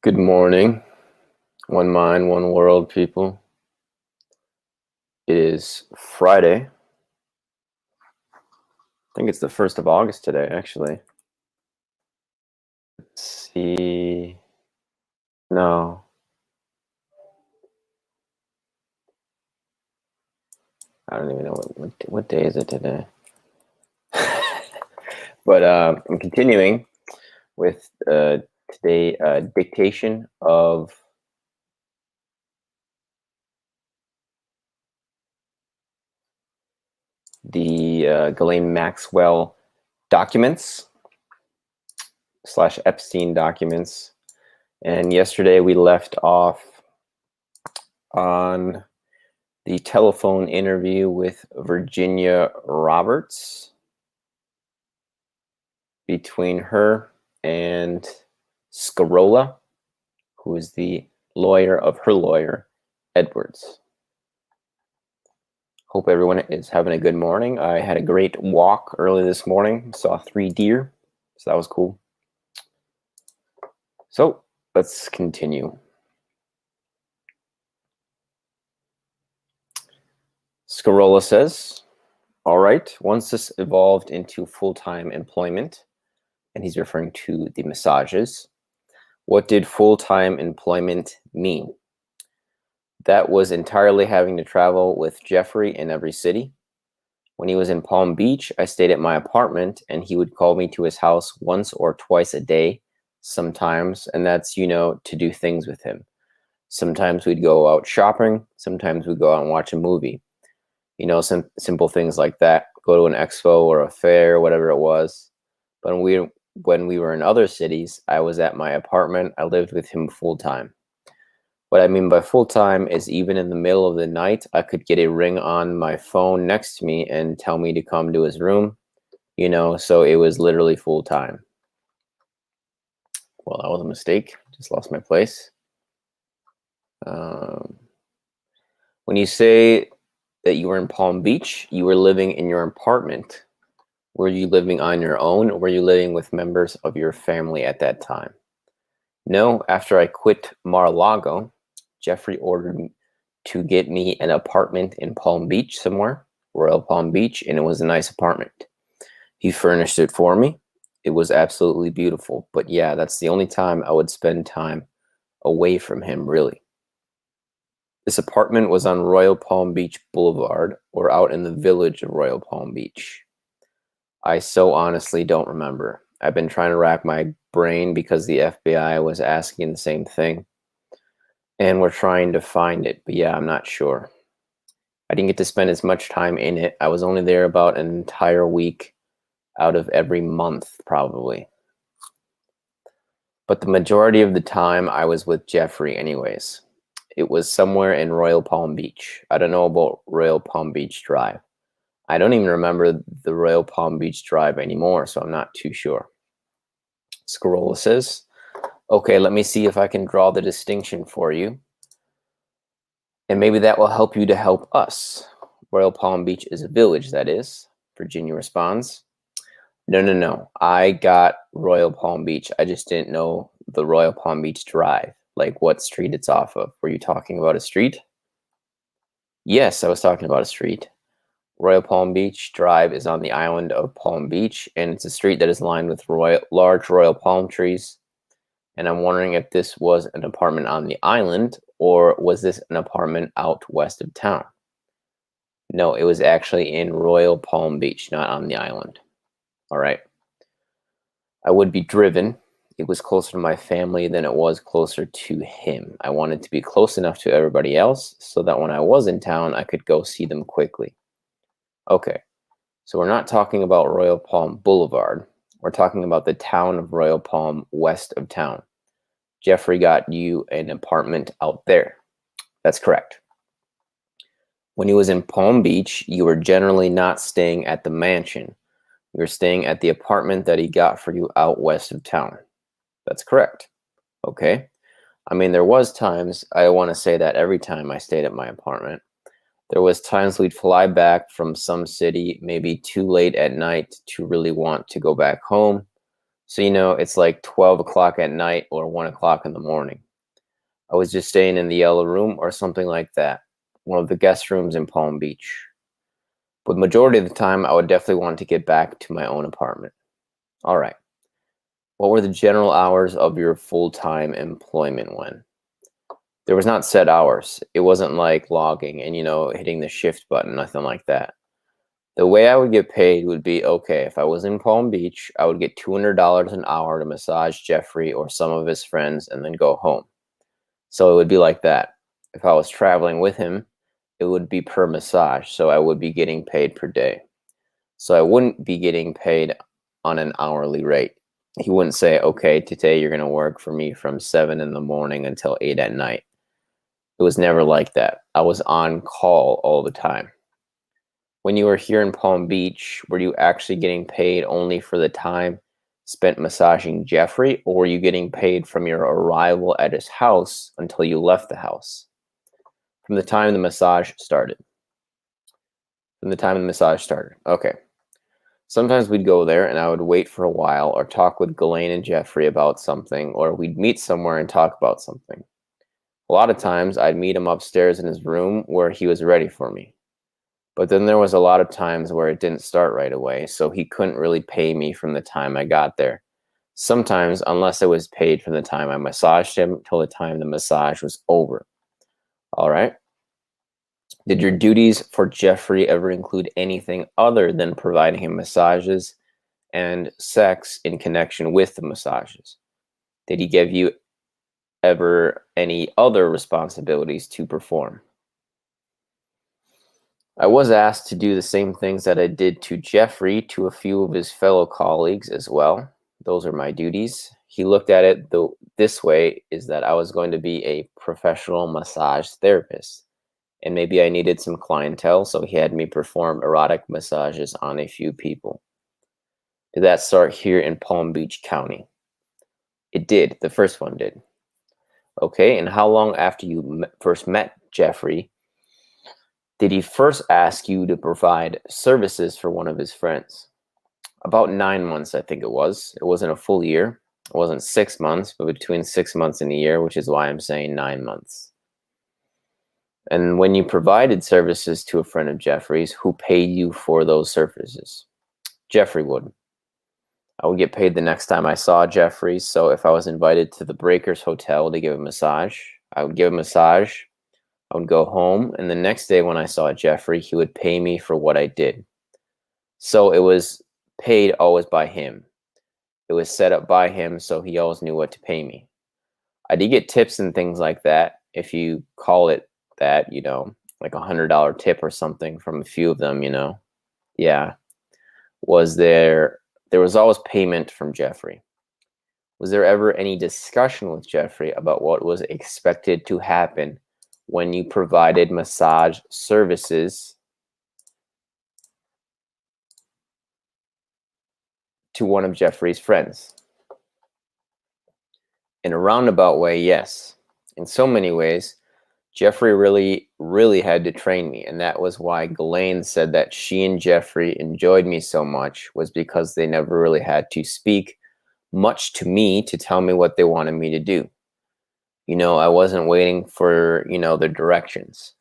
Good morning, one mind, one world, people. It is Friday. I think it's the 1st of August today, actually. Let's see. No. I don't even know what day is it today. But I'm continuing with today dictation of the Ghislaine Maxwell documents / Epstein documents. And yesterday we left off on the telephone interview with Virginia Roberts between her and Scarola, who is the lawyer of her lawyer, Edwards. Hope everyone is having a good morning. I had a great walk early this morning. Saw 3 deer, so that was cool. So let's continue. Scarola says, all right, once this evolved into full-time employment, and he's referring to the massages, what did full-time employment mean? That was entirely having to travel with Jeffrey in every city. When he was in Palm Beach, I stayed at my apartment, and he would call me to his house once or twice a day, sometimes, and that's, to do things with him. Sometimes we'd go out shopping. Sometimes we'd go out and watch a movie. Some simple things like that. Go to an expo or a fair, whatever it was. But when we were in other cities, I was at my apartment. I lived with him full time. What I mean by full time is even in the middle of the night, I could get a ring on my phone next to me and tell me to come to his room, so it was literally full time. Well, that was a mistake. Just lost my place. When you say that you were in Palm Beach, you were living in your apartment. Were you living on your own, or were you living with members of your family at that time? No, after I quit Mar-a-Lago, Jeffrey ordered me to get me an apartment in Palm Beach somewhere, Royal Palm Beach, and it was a nice apartment. He furnished it for me. It was absolutely beautiful, but yeah, that's the only time I would spend time away from him, really. This apartment was on Royal Palm Beach Boulevard, or out in the village of Royal Palm Beach. I so honestly don't remember. I've been trying to rack my brain because the FBI was asking the same thing. And we're trying to find it, but yeah, I'm not sure. I didn't get to spend as much time in it. I was only there about an entire week out of every month, probably. But the majority of the time, I was with Jeffrey anyways. It was somewhere in Royal Palm Beach. I don't know about Royal Palm Beach Drive. I don't even remember the Royal Palm Beach Drive anymore, so I'm not too sure. Scarola says, okay, let me see if I can draw the distinction for you. And maybe that will help you to help us. Royal Palm Beach is a village, that is. Virginia responds, no. I got Royal Palm Beach. I just didn't know the Royal Palm Beach Drive, like what street it's off of. Were you talking about a street? Yes, I was talking about a street. Royal Palm Beach Drive is on the island of Palm Beach, and it's a street that is lined with large royal palm trees. And I'm wondering if this was an apartment on the island, or was this an apartment out west of town? No, it was actually in Royal Palm Beach, not on the island. All right. I would be driven. It was closer to my family than it was closer to him. I wanted to be close enough to everybody else so that when I was in town, I could go see them quickly. Okay, so we're not talking about Royal Palm Boulevard. We're talking about the town of Royal Palm west of town. Jeffrey got you an apartment out there. That's correct. When he was in Palm Beach, you were generally not staying at the mansion. You were staying at the apartment that he got for you out west of town. That's correct. Okay. I mean, there was times, I want to say that every time I stayed at my apartment, there was times we'd fly back from some city, maybe too late at night to really want to go back home. So, it's like 12 o'clock at night or 1 o'clock in the morning. I was just staying in the yellow room or something like that, one of the guest rooms in Palm Beach. But the majority of the time, I would definitely want to get back to my own apartment. All right. What were the general hours of your full-time employment when? There was not set hours. It wasn't like logging and, hitting the shift button, nothing like that. The way I would get paid would be, okay, if I was in Palm Beach, I would get $200 an hour to massage Jeffrey or some of his friends and then go home. So it would be like that. If I was traveling with him, it would be per massage, so I would be getting paid per day. So I wouldn't be getting paid on an hourly rate. He wouldn't say, okay, today you're going to work for me from 7 in the morning until 8 at night. It was never like that. I was on call all the time. When you were here in Palm Beach, were you actually getting paid only for the time spent massaging Jeffrey, or were you getting paid from your arrival at his house until you left the house? From the time the massage started. From the time the massage started. Okay. Sometimes we'd go there and I would wait for a while or talk with Ghislaine and Jeffrey about something, or we'd meet somewhere and talk about something. A lot of times I'd meet him upstairs in his room where he was ready for me. But then there was a lot of times where it didn't start right away, so he couldn't really pay me from the time I got there. Sometimes, unless I was paid from the time I massaged him till the time the massage was over. All right. Did your duties for Jeffrey ever include anything other than providing him massages and sex in connection with the massages? Did he give you ever any other responsibilities to perform? I was asked to do the same things that I did to Jeffrey to a few of his fellow colleagues as well. Those are my duties. He looked at it this way, is that I was going to be a professional massage therapist. And maybe I needed some clientele, so he had me perform erotic massages on a few people. Did that start here in Palm Beach County? It did. The first one did. Okay, and how long after you first met Jeffrey did he first ask you to provide services for one of his friends? About 9 months, I think it was. It wasn't a full year. It wasn't 6 months, but between 6 months and a year, which is why I'm saying 9 months. And when you provided services to a friend of Jeffrey's, who paid you for those services? Jeffrey would. I would get paid the next time I saw Jeffrey. So if I was invited to the Breakers Hotel to give a massage, I would give a massage. I would go home, and the next day when I saw Jeffrey, he would pay me for what I did. So it was paid always by him. It was set up by him, so he always knew what to pay me. I did get tips and things like that, if you call it that, like $100 tip or something from a few of them, Yeah. There was always payment from Jeffrey. Was there ever any discussion with Jeffrey about what was expected to happen when you provided massage services to one of Jeffrey's friends? In a roundabout way, yes. In so many ways, Jeffrey really, really had to train me, and that was why Ghislaine said that she and Jeffrey enjoyed me so much, was because they never really had to speak much to me to tell me what they wanted me to do. I wasn't waiting for, the directions.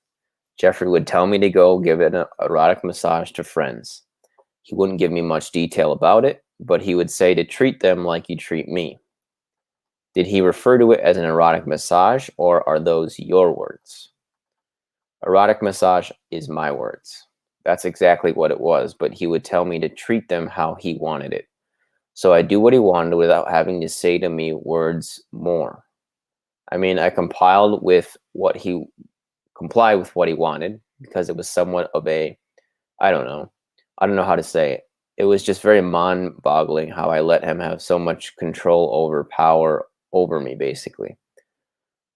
Jeffrey would tell me to go give an erotic massage to friends. He wouldn't give me much detail about it, but he would say to treat them like you treat me. Did he refer to it as an erotic massage, or are those your words? Erotic massage is my words. That's exactly what it was, but he would tell me to treat them how he wanted it. So I do what he wanted without having to say to me words more. I mean, I complied with what he wanted, because it was somewhat of a, I don't know how to say it. It was just very mind-boggling how I let him have so much power over me, basically.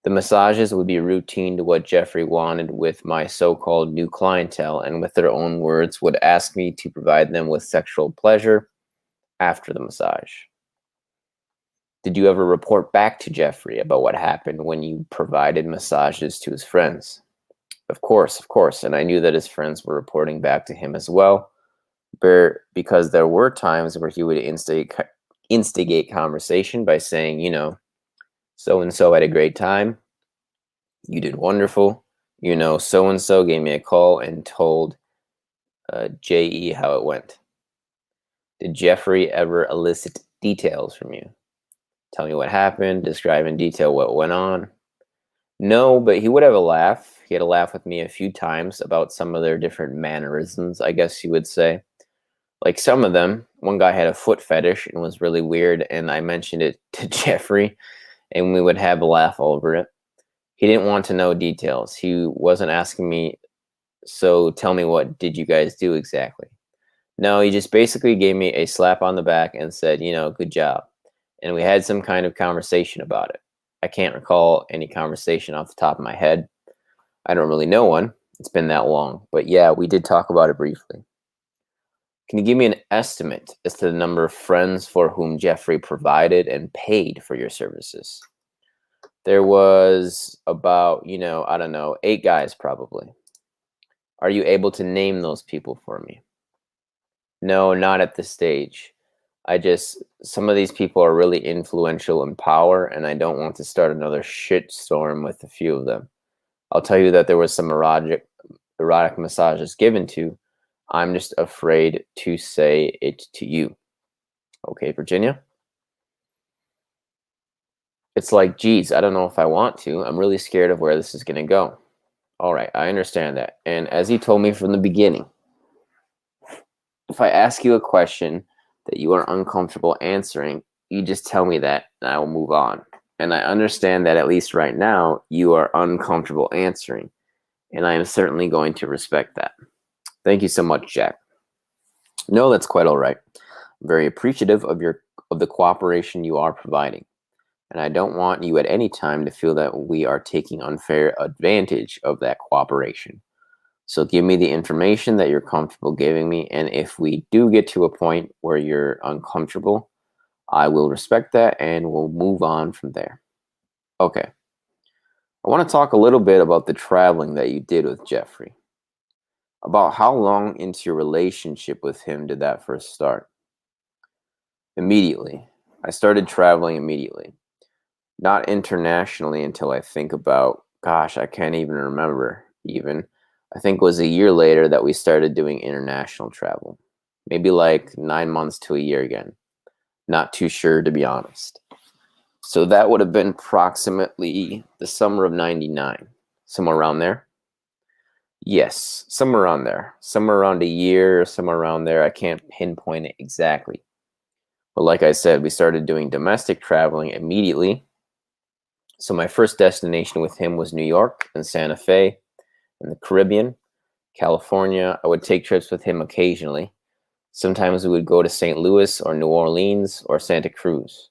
The massages would be routine to what Jeffrey wanted with my so-called new clientele, and with their own words would ask me to provide them with sexual pleasure after the massage. Did you ever report back to Jeffrey about what happened when you provided massages to his friends? Of course, and I knew that his friends were reporting back to him as well, because there were times where he would instigate instigate conversation by saying, so and so had a great time. You did wonderful. So and so gave me a call and told JE how it went. Did Jeffrey ever elicit details from you? Tell me what happened, describe in detail what went on. No, but he would have a laugh. He had a laugh with me a few times about some of their different mannerisms, I guess you would say. Like some of them, one guy had a foot fetish and was really weird, and I mentioned it to Jeffrey, and we would have a laugh over it. He didn't want to know details. He wasn't asking me, so tell me, what did you guys do exactly? No, he just basically gave me a slap on the back and said, good job. And we had some kind of conversation about it. I can't recall any conversation off the top of my head. I don't really know one. It's been that long. But yeah, we did talk about it briefly. Can you give me an estimate as to the number of friends for whom Jeffrey provided and paid for your services? There was about, I don't know, 8 guys probably. Are you able to name those people for me? No, not at this stage. Some of these people are really influential in power, and I don't want to start another shitstorm with a few of them. I'll tell you that there was some erotic massages given to. I'm just afraid to say it to you. Okay, Virginia? It's like, geez, I don't know if I want to. I'm really scared of where this is going to go. All right, I understand that. And as he told me from the beginning, if I ask you a question that you are uncomfortable answering, you just tell me that and I will move on. And I understand that at least right now, you are uncomfortable answering. And I am certainly going to respect that. Thank you so much, Jack. No, that's quite all right. I'm very appreciative of the cooperation you are providing. And I don't want you at any time to feel that we are taking unfair advantage of that cooperation. So give me the information that you're comfortable giving me, and if we do get to a point where you're uncomfortable, I will respect that and we'll move on from there. Okay. I want to talk a little bit about the traveling that you did with Jeffrey. About how long into your relationship with him did that first start? Immediately. I started traveling immediately. Not internationally until I think about, gosh, I can't even remember even. I think it was a year later that we started doing international travel. Maybe like 9 months to a year again. Not too sure, to be honest. So that would have been approximately the summer of 99. Somewhere around there? Yes, somewhere around there. Somewhere around a year, somewhere around there. I can't pinpoint it exactly. But like I said, we started doing domestic traveling immediately. So my first destination with him was New York and Santa Fe. In the Caribbean, California. I would take trips with him occasionally. Sometimes we would go to St. Louis or New Orleans or Santa Cruz.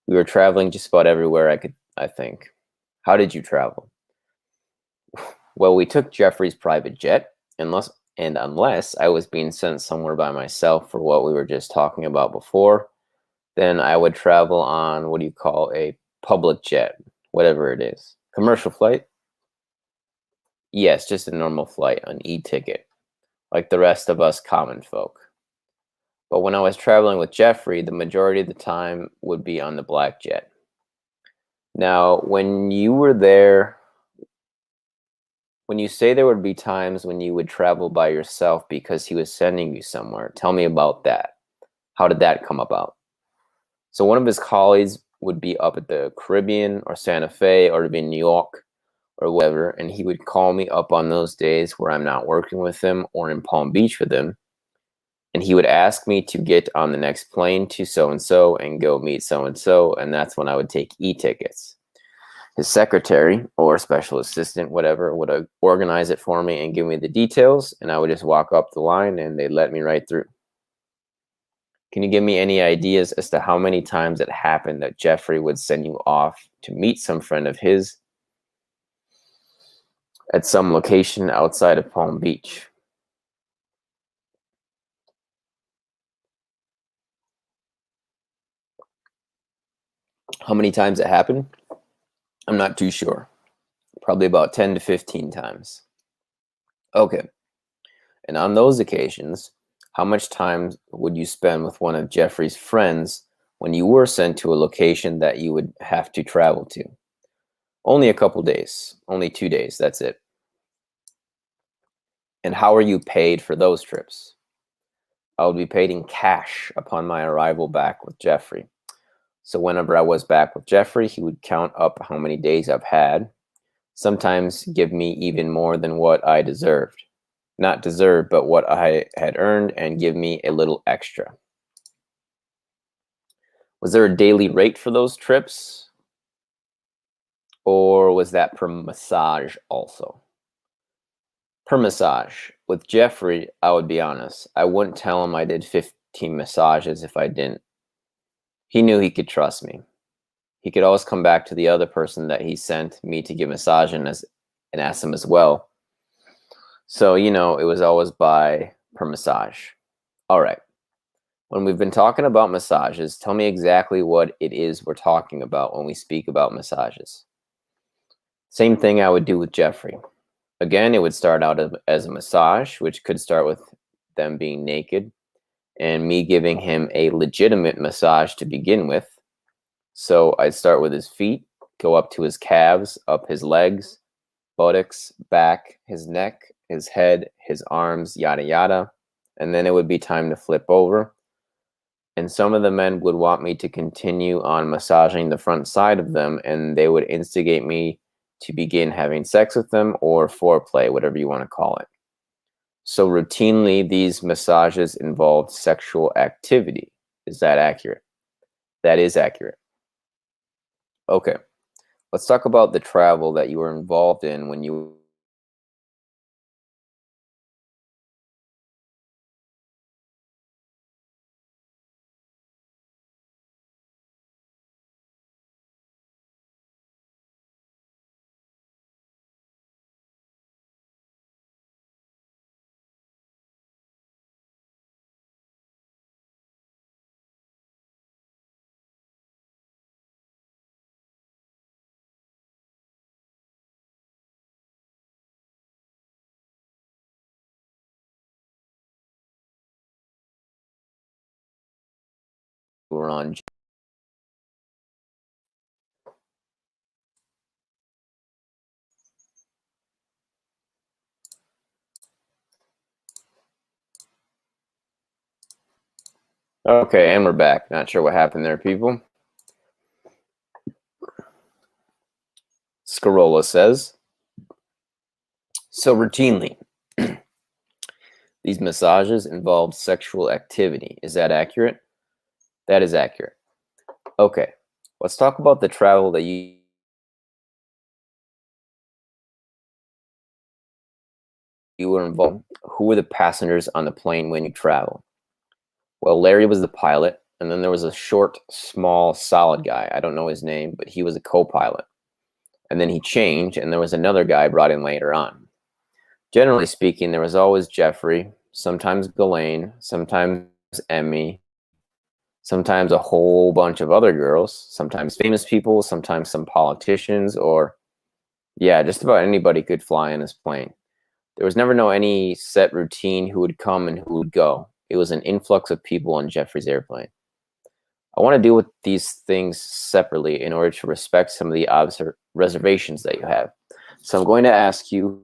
We were traveling just about everywhere I think. How did you travel? Well, we took Jeffrey's private jet, unless I was being sent somewhere by myself for what we were just talking about before, then I would travel on a public jet, whatever it is. Commercial flight? Yes, just a normal flight, an e-ticket, like the rest of us common folk. But when I was traveling with Jeffrey, the majority of the time would be on the black jet. Now, when you were there, when you say there would be times when you would travel by yourself because he was sending you somewhere, tell me about that. How did that come about? So one of his colleagues would be up at the Caribbean or Santa Fe or to be in New York or whatever, and he would call me up on those days where I'm not working with him or in Palm Beach with him, and he would ask me to get on the next plane to so-and-so and go meet so-and-so, and that's when I would take e-tickets. His secretary or special assistant, whatever, would organize it for me and give me the details, and I would just walk up the line and they'd let me right through. Can you give me any ideas as to how many times it happened that Jeffrey would send you off to meet some friend of his at some location outside of Palm Beach? How many times it happened? I'm not too sure. Probably about 10 to 15 times. Okay. And on those occasions, how much time would you spend with one of Jeffrey's friends when you were sent to a location that you would have to travel to? Only a couple days, only 2 days, that's it. And how are you paid for those trips? I would be paid in cash upon my arrival back with Jeffrey. So whenever I was back with Jeffrey, he would count up how many days I've had, sometimes give me even more than what I deserved. Not deserved, but what I had earned, and give me a little extra. Was there a daily rate for those trips? Or was that per massage also? Per massage. With Jeffrey, I would be honest. I wouldn't tell him I did 15 massages if I didn't. He knew he could trust me. He could always come back to the other person that he sent me to give massage and ask them as well. So, it was always by per massage. All right. When we've been talking about massages, tell me exactly what it is we're talking about when we speak about massages. Same thing I would do with Jeffrey. Again, it would start out as a massage, which could start with them being naked and me giving him a legitimate massage to begin with. So I'd start with his feet, go up to his calves, up his legs, buttocks, back, his neck, his head, his arms, yada yada. And then it would be time to flip over. And some of the men would want me to continue on massaging the front side of them, and they would instigate me to begin having sex with them, or foreplay, whatever you want to call it. So routinely, these massages involved sexual activity. Is that accurate? That is accurate. Okay, let's talk about the travel that you were involved in when you were on. Okay, and we're back. Not sure what happened there, people. Scarola says, so routinely, these massages involved sexual activity. Is that accurate? That is accurate. Okay, let's talk about the travel that you were involved. Who were the passengers on the plane when you travel? Well, Larry was the pilot, and then there was a short, small, solid guy. I don't know his name, but he was a co-pilot. And then he changed, and there was another guy brought in later on. Generally speaking, there was always Jeffrey, sometimes Ghislaine, sometimes Emmy, sometimes a whole bunch of other girls, sometimes famous people, sometimes some politicians, or yeah, just about anybody could fly in his plane. There was never any set routine who would come and who would go. It was an influx of people on Jeffrey's airplane. I want to deal with these things separately in order to respect some of the reservations that you have. So I'm going to ask you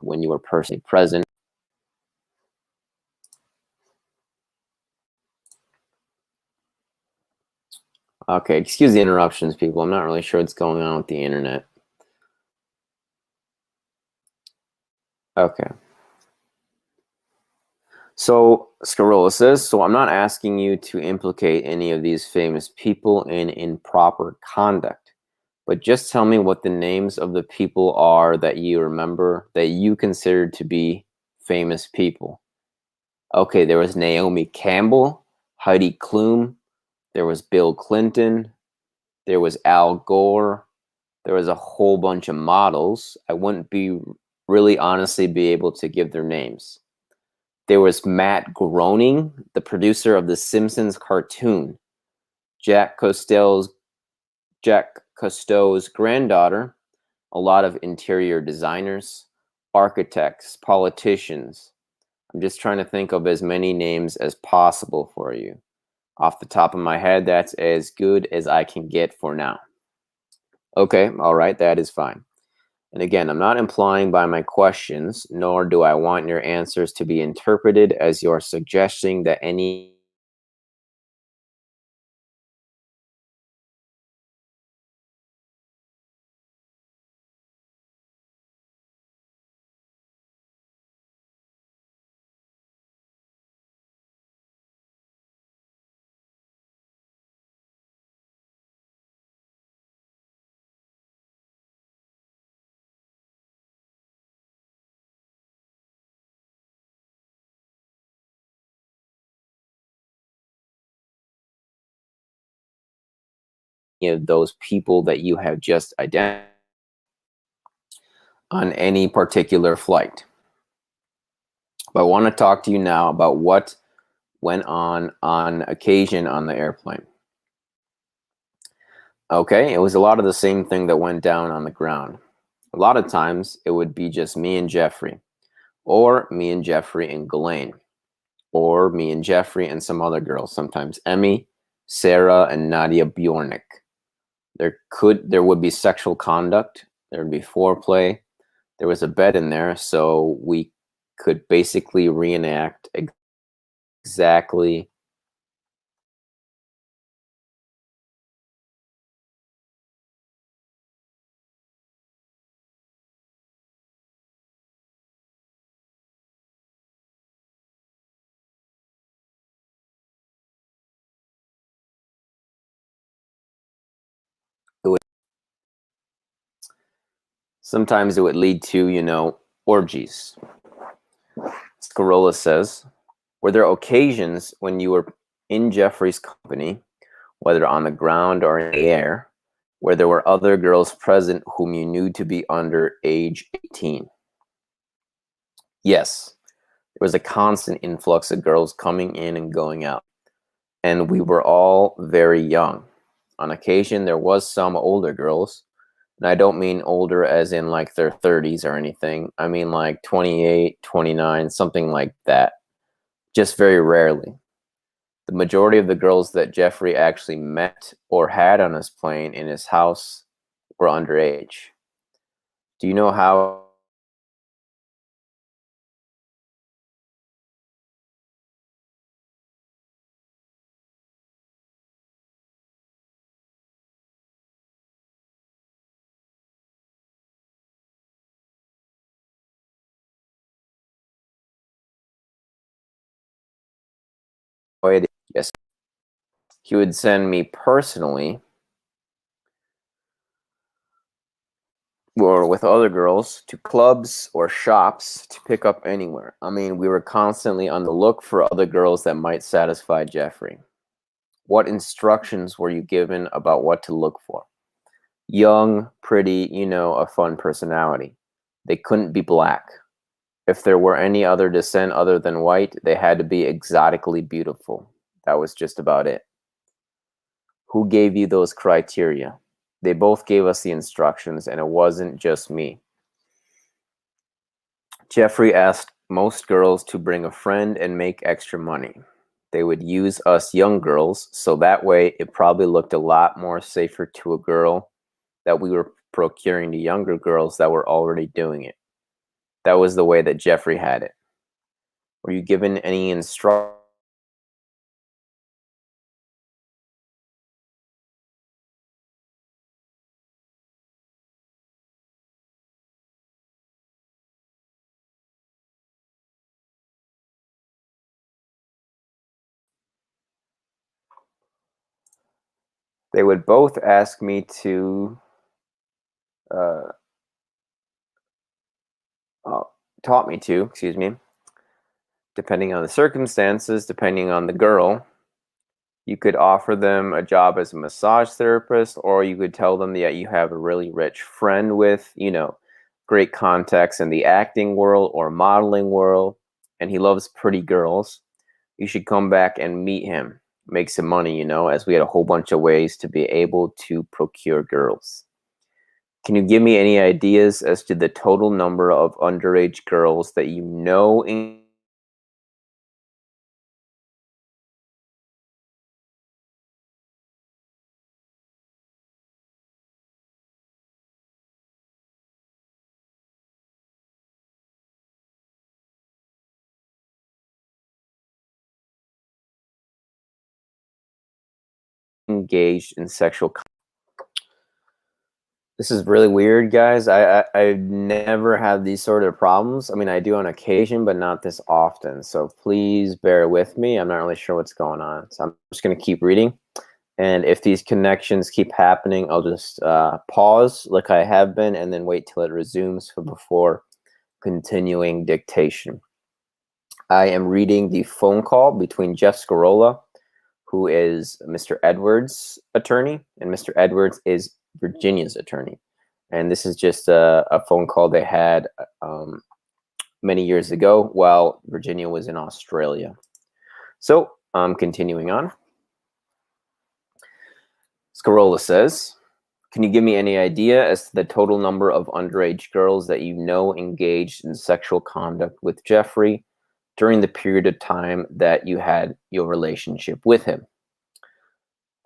when you were personally present. Okay, excuse the interruptions, people. I'm not really sure what's going on with the internet. Okay. So Scarola says, so I'm not asking you to implicate any of these famous people in improper conduct, but just tell me what the names of the people are that you remember that you considered to be famous people. Okay, there was Naomi Campbell, Heidi Klum. There was Bill Clinton. There was Al Gore. There was a whole bunch of models. I wouldn't be really honestly be able to give their names. There was Matt Groening, the producer of the Simpsons cartoon. Jack Cousteau's granddaughter, a lot of interior designers, architects, politicians. I'm just trying to think of as many names as possible for you. Off the top of my head, that's as good as I can get for now. Okay, all right, that is fine. And again, I'm not implying by my questions, nor do I want your answers to be interpreted as you're suggesting that any of those people that you have just identified on any particular flight. But I want to talk to you now about what went on occasion on the airplane. Okay, it was a lot of the same thing that went down on the ground. A lot of times it would be just me and Jeffrey, or me and Jeffrey and Ghislaine, or me and Jeffrey and some other girls, sometimes Emmy, Sarah, and Nadia Bjornick. There would be sexual conduct, there would be foreplay, there was a bed in there, so we could basically reenact exactly it would, sometimes it would lead to, orgies. Scarola says, were there occasions when you were in Jeffrey's company, whether on the ground or in the air, where there were other girls present whom you knew to be under age 18? Yes, there was a constant influx of girls coming in and going out, and we were all very young. On occasion, there was some older girls, and I don't mean older as in like their 30s or anything. I mean like 28, 29, something like that. Just very rarely. The majority of the girls that Jeffrey actually met or had on his plane in his house were underage. Do you know how it is? Yes. He would send me personally or with other girls to clubs or shops to pick up anywhere. I mean, we were constantly on the look for other girls that might satisfy Jeffrey. What instructions were you given about what to look for? Young, pretty, a fun personality. They couldn't be black. If there were any other descent other than white, they had to be exotically beautiful. That was just about it. Who gave you those criteria? They both gave us the instructions, and it wasn't just me. Jeffrey asked most girls to bring a friend and make extra money. They would use us young girls, so that way it probably looked a lot more safer to a girl that we were procuring to younger girls that were already doing it. That was the way that Jeffrey had it. Were you given any instructions? They would both ask me to uh, uh, taught me to, excuse me, depending on the circumstances, depending on the girl, You could offer them a job as a massage therapist, or you could tell them that you have a really rich friend with, great contacts in the acting world or modeling world, and he loves pretty girls. You should come back and meet him, make some money, as we had a whole bunch of ways to be able to procure girls. Can you give me any ideas as to the total number of underage girls that you know engaged in sexual? This is really weird, guys. I've never had these sort of problems. I mean, I do on occasion, but not this often. So please bear with me. I'm not really sure what's going on. So I'm just going to keep reading. And if these connections keep happening, I'll just pause like I have been and then wait till it resumes before continuing dictation. I am reading the phone call between Jeff Scarola, who is Mr. Edwards' attorney, and Mr. Edwards is Virginia's attorney. And this is just a phone call they had many years ago while Virginia was in Australia. So, continuing on. Scarola says, can you give me any idea as to the total number of underage girls that you know engaged in sexual conduct with Jeffrey during the period of time that you had your relationship with him?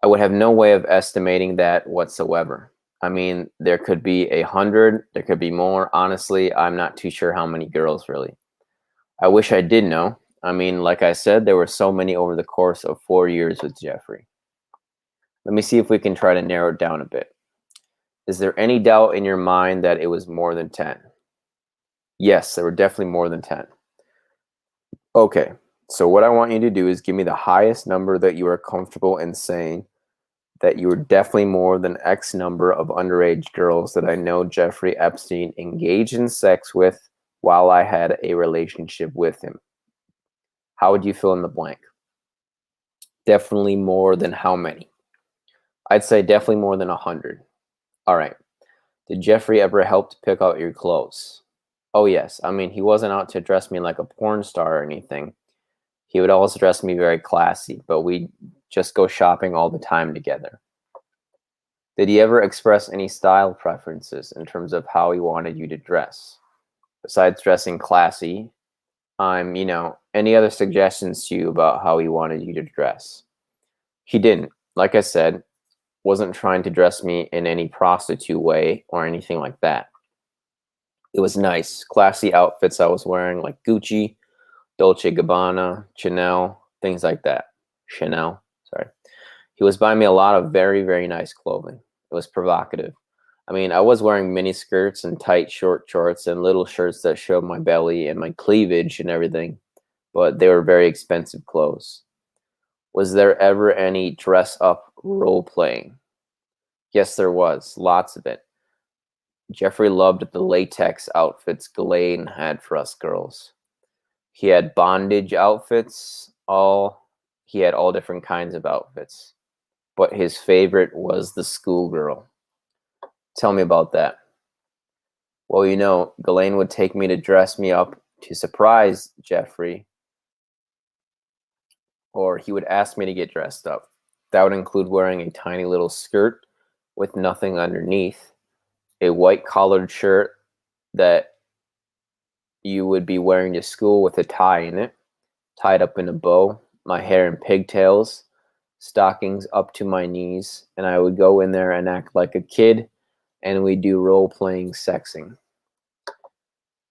I would have no way of estimating that whatsoever. I mean, there could be 100, there could be more. Honestly, I'm not too sure how many girls really. I wish I did know. I mean, like I said, there were so many over the course of 4 years with Jeffrey. Let me see if we can try to narrow it down a bit. Is there any doubt in your mind that it was more than 10? Yes, there were definitely more than 10. Okay, so what I want you to do is give me the highest number that you are comfortable in saying that you were definitely more than X number of underage girls that I know Jeffrey Epstein engaged in sex with while I had a relationship with him. How would you fill in the blank? Definitely more than how many? I'd say definitely more than 100. All right. Did Jeffrey ever help to pick out your clothes? Oh, yes. I mean, he wasn't out to dress me like a porn star or anything. He would always dress me very classy, but we'd just go shopping all the time together. Did he ever express any style preferences in terms of how he wanted you to dress? Besides dressing classy, any other suggestions to you about how he wanted you to dress? He didn't. Like I said, wasn't trying to dress me in any prostitute way or anything like that. It was nice, classy outfits I was wearing, like Gucci, Dolce & Gabbana, Chanel, things like that. Chanel, sorry. He was buying me a lot of very, very nice clothing. It was provocative. I mean, I was wearing mini skirts and tight short shorts and little shirts that showed my belly and my cleavage and everything, but they were very expensive clothes. Was there ever any dress-up role-playing? Yes, there was. Lots of it. Jeffrey loved the latex outfits Ghislaine had for us girls. He had bondage outfits. He had all different kinds of outfits. But his favorite was the schoolgirl. Tell me about that. Well, Ghislaine would take me to dress me up to surprise Jeffrey, or he would ask me to get dressed up. That would include wearing a tiny little skirt with nothing underneath, a white collared shirt that you would be wearing to school with a tie in it, tied up in a bow, my hair in pigtails, stockings up to my knees, and I would go in there and act like a kid, and we'd do role-playing sexing.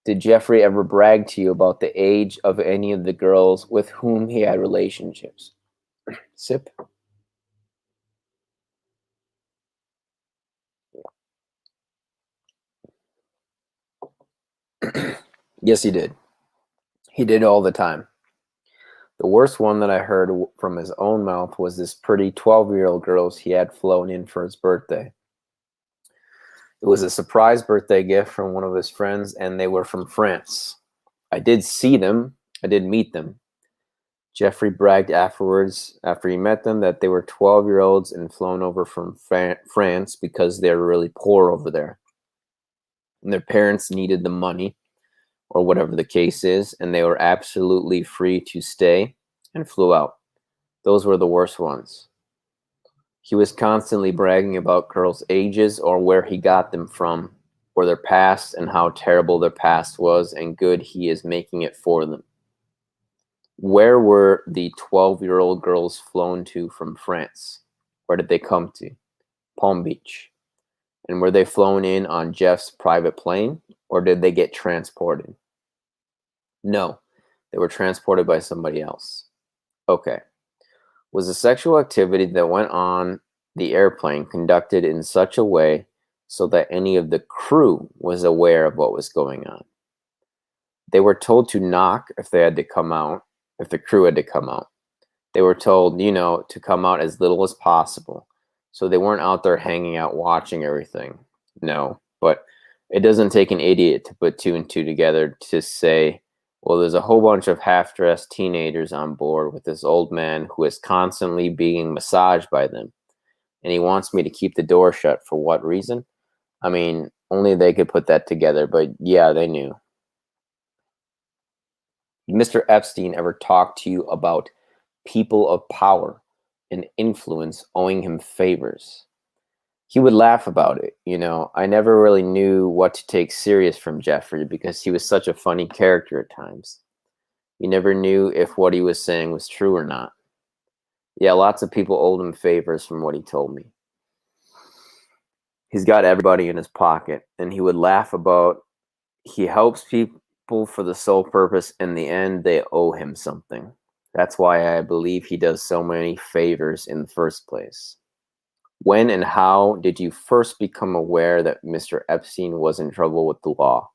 Did Jeffrey ever brag to you about the age of any of the girls with whom he had relationships? Sip. Yes, he did. He did all the time. The worst one that I heard from his own mouth was this pretty 12-year-old girls he had flown in for his birthday. It was a surprise birthday gift from one of his friends, and they were from France. I did see them. I did meet them. Jeffrey bragged afterwards, after he met them, that they were 12-year-olds and flown over from France because they were really poor over there. And their parents needed the money, or whatever the case is, and they were absolutely free to stay, and flew out. Those were the worst ones. He was constantly bragging about girls' ages or where he got them from, or their past and how terrible their past was and good he is making it for them. Where were the 12-year-old girls flown to from France? Where did they come to? Palm Beach. And were they flown in on Jeff's private plane, or did they get transported? No, they were transported by somebody else. Okay. Was the sexual activity that went on the airplane conducted in such a way so that any of the crew was aware of what was going on? They were told to knock if they had to come out, if the crew had to come out. They were told, to come out as little as possible. So they weren't out there hanging out watching everything. No, but it doesn't take an idiot to put two and two together to say, well, there's a whole bunch of half-dressed teenagers on board with this old man who is constantly being massaged by them. And he wants me to keep the door shut. For what reason? I mean, only they could put that together, but yeah, they knew. Did Mr. Epstein ever talk to you about people of power and influence owing him favors? He would laugh about it. I never really knew what to take serious from Jeffrey because he was such a funny character at times. You never knew if what he was saying was true or not. Yeah, lots of people owed him favors from what he told me. He's got everybody in his pocket, and he would laugh about he helps people for the sole purpose in the end they owe him something. That's why I believe he does so many favors in the first place. When and how did you first become aware that Mr. Epstein was in trouble with the law?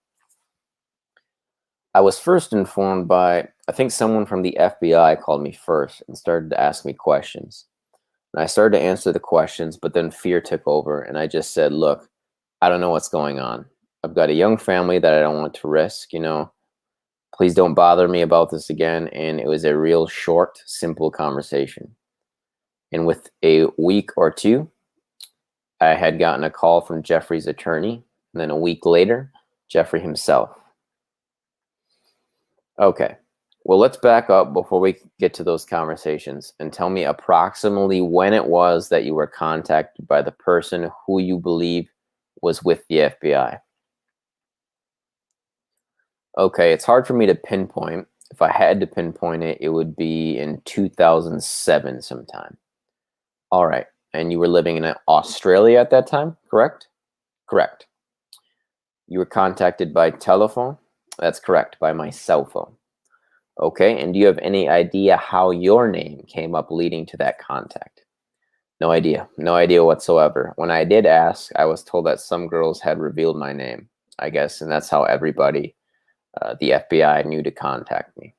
I was first informed by, I think someone from the FBI called me first and started to ask me questions. And I started to answer the questions, but then fear took over, and I just said, look, I don't know what's going on. I've got a young family that I don't want to risk, Please don't bother me about this again. And it was a real short, simple conversation. And with a week or two, I had gotten a call from Jeffrey's attorney, and then a week later, Jeffrey himself. Okay, well, let's back up before we get to those conversations and tell me approximately when it was that you were contacted by the person who you believe was with the FBI. Okay, it's hard for me to pinpoint. If I had to pinpoint it, it would be in 2007 sometime. All right. And you were living in Australia at that time, correct? Correct. You were contacted by telephone? That's correct, by my cell phone. Okay, and do you have any idea how your name came up leading to that contact? No idea. No idea whatsoever. When I did ask, I was told that some girls had revealed my name, I guess, and that's how everybody, the FBI, knew to contact me.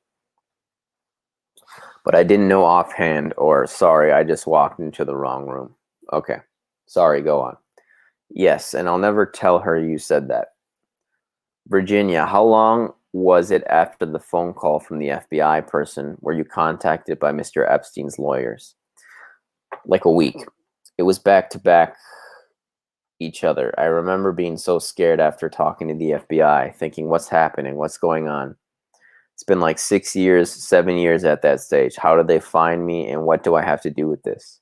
But I didn't know offhand, or sorry, I just walked into the wrong room. Okay, sorry, go on. Yes, and I'll never tell her you said that. Virginia, how long was it after the phone call from the FBI person were you contacted by Mr. Epstein's lawyers? Like a week. It was back to back each other. I remember being so scared after talking to the FBI, thinking, what's happening? What's going on? It's been like 6 years, 7 years at that stage. How did they find me, and what do I have to do with this?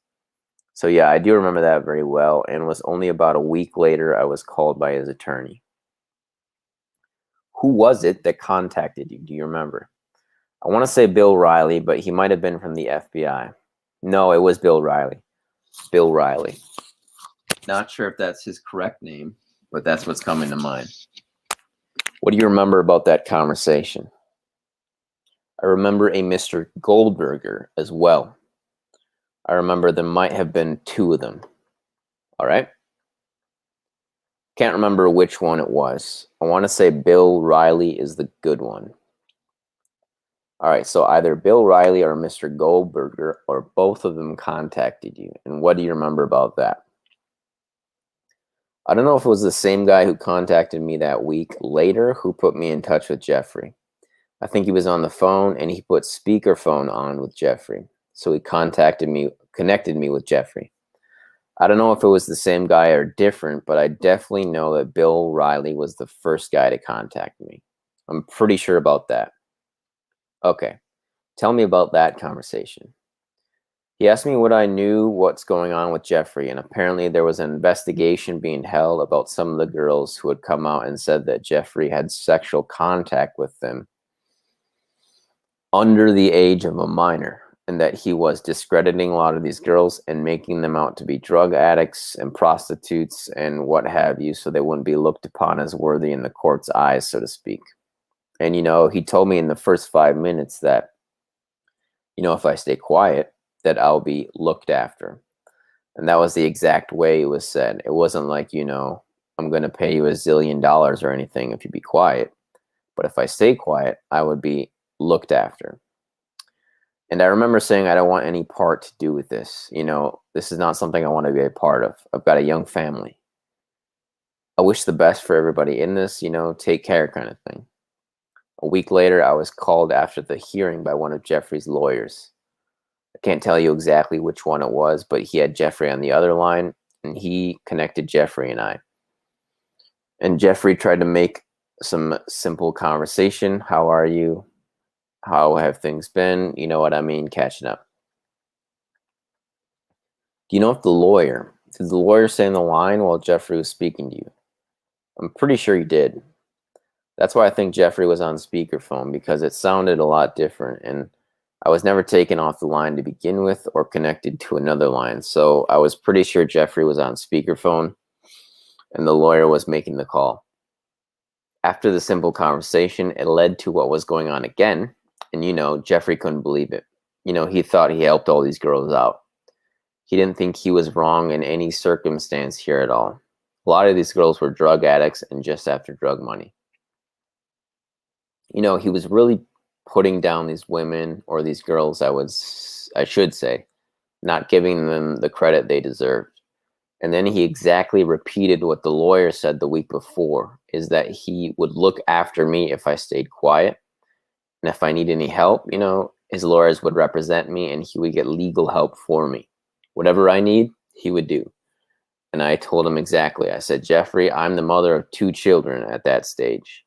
So yeah, I do remember that very well, and it was only about a week later I was called by his attorney. Who was it that contacted you? Do you remember? I want to say Bill Riley, but he might have been from the FBI. No, it was Bill Riley. Bill Riley. Not sure if that's his correct name, but that's what's coming to mind. What do you remember about that conversation? I remember a Mr. Goldberger as well. I remember there might have been two of them. All right? Can't remember which one it was. I want to say Bill Riley is the good one. All right, so either Bill Riley or Mr. Goldberger or both of them contacted you. And what do you remember about that? I don't know if it was the same guy who contacted me that week later who put me in touch with Jeffrey. I think he was on the phone and he put speakerphone on with Jeffrey. So he connected me with Jeffrey. I don't know if it was the same guy or different, but I definitely know that Bill Riley was the first guy to contact me. I'm pretty sure about that. Okay, tell me about that conversation. He asked me what I knew, what's going on with Jeffrey, and apparently there was an investigation being held about some of the girls who had come out and said that Jeffrey had sexual contact with them under the age of a minor, and that he was discrediting a lot of these girls and making them out to be drug addicts and prostitutes and what have you, so they wouldn't be looked upon as worthy in the court's eyes, so to speak. And, he told me in the first 5 minutes that, if I stay quiet, that I'll be looked after. And that was the exact way it was said. It wasn't like, I'm going to pay you $1 zillion or anything if you be quiet. But if I stay quiet, I would be looked after. And I remember saying, I don't want any part to do with this. This is not something I want to be a part of. I've got a young family. I wish the best for everybody in this, take care kind of thing. A week later, I was called after the hearing by one of Jeffrey's lawyers. I can't tell you exactly which one it was, but he had Jeffrey on the other line, and he connected Jeffrey and I. And Jeffrey tried to make some simple conversation. How are you? How have things been? You know what I mean? Catching up. Do you know if did the lawyer stay on the line while Jeffrey was speaking to you? I'm pretty sure he did. That's why I think Jeffrey was on speakerphone, because it sounded a lot different, and I was never taken off the line to begin with or connected to another line. So I was pretty sure Jeffrey was on speakerphone and the lawyer was making the call. After the simple conversation, it led to what was going on again. And, Jeffrey couldn't believe it. He thought he helped all these girls out. He didn't think he was wrong in any circumstance here at all. A lot of these girls were drug addicts and just after drug money. He was really putting down these women or these girls, I should say, not giving them the credit they deserved. And then he exactly repeated what the lawyer said the week before, is that he would look after me if I stayed quiet. And if I need any help, his lawyers would represent me and he would get legal help for me. Whatever I need, he would do. And I told him exactly. I said, Jeffrey, I'm the mother of 2 children at that stage.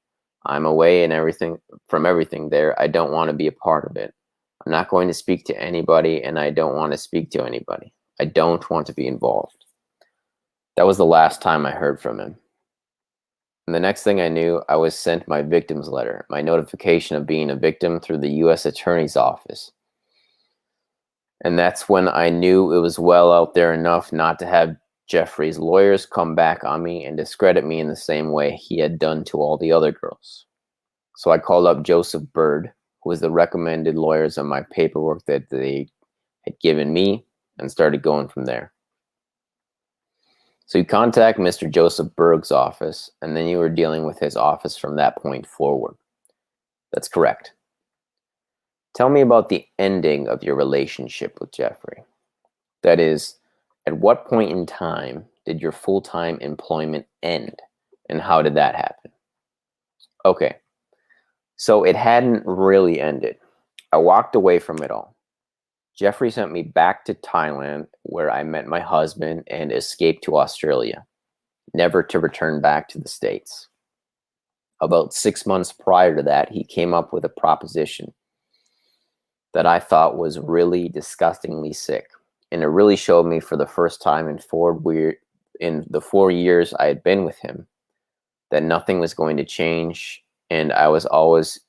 I'm away from everything there. I don't want to be a part of it. I'm not going to speak to anybody, and I don't want to speak to anybody. I don't want to be involved. That was the last time I heard from him. And the next thing I knew, I was sent my victim's letter, my notification of being a victim through the U.S. Attorney's Office. And that's when I knew it was well out there enough not to have Jeffrey's lawyers come back on me and discredit me in the same way he had done to all the other girls. So I called up Joseph Bird, who was the recommended lawyers on my paperwork that they had given me, and started going from there. So you contact Mr. Joseph Berg's office, and then you were dealing with his office from that point forward. That's correct. Tell me about the ending of your relationship with Jeffrey. That is, at what point in time did your full-time employment end, and how did that happen? Okay, so it hadn't really ended. I walked away from it all. Jeffrey sent me back to Thailand, where I met my husband and escaped to Australia, never to return back to the States. About 6 months prior to that, he came up with a proposition that I thought was really disgustingly sick. And it really showed me for the first time in the 4 years I had been with him that nothing was going to change, and I was always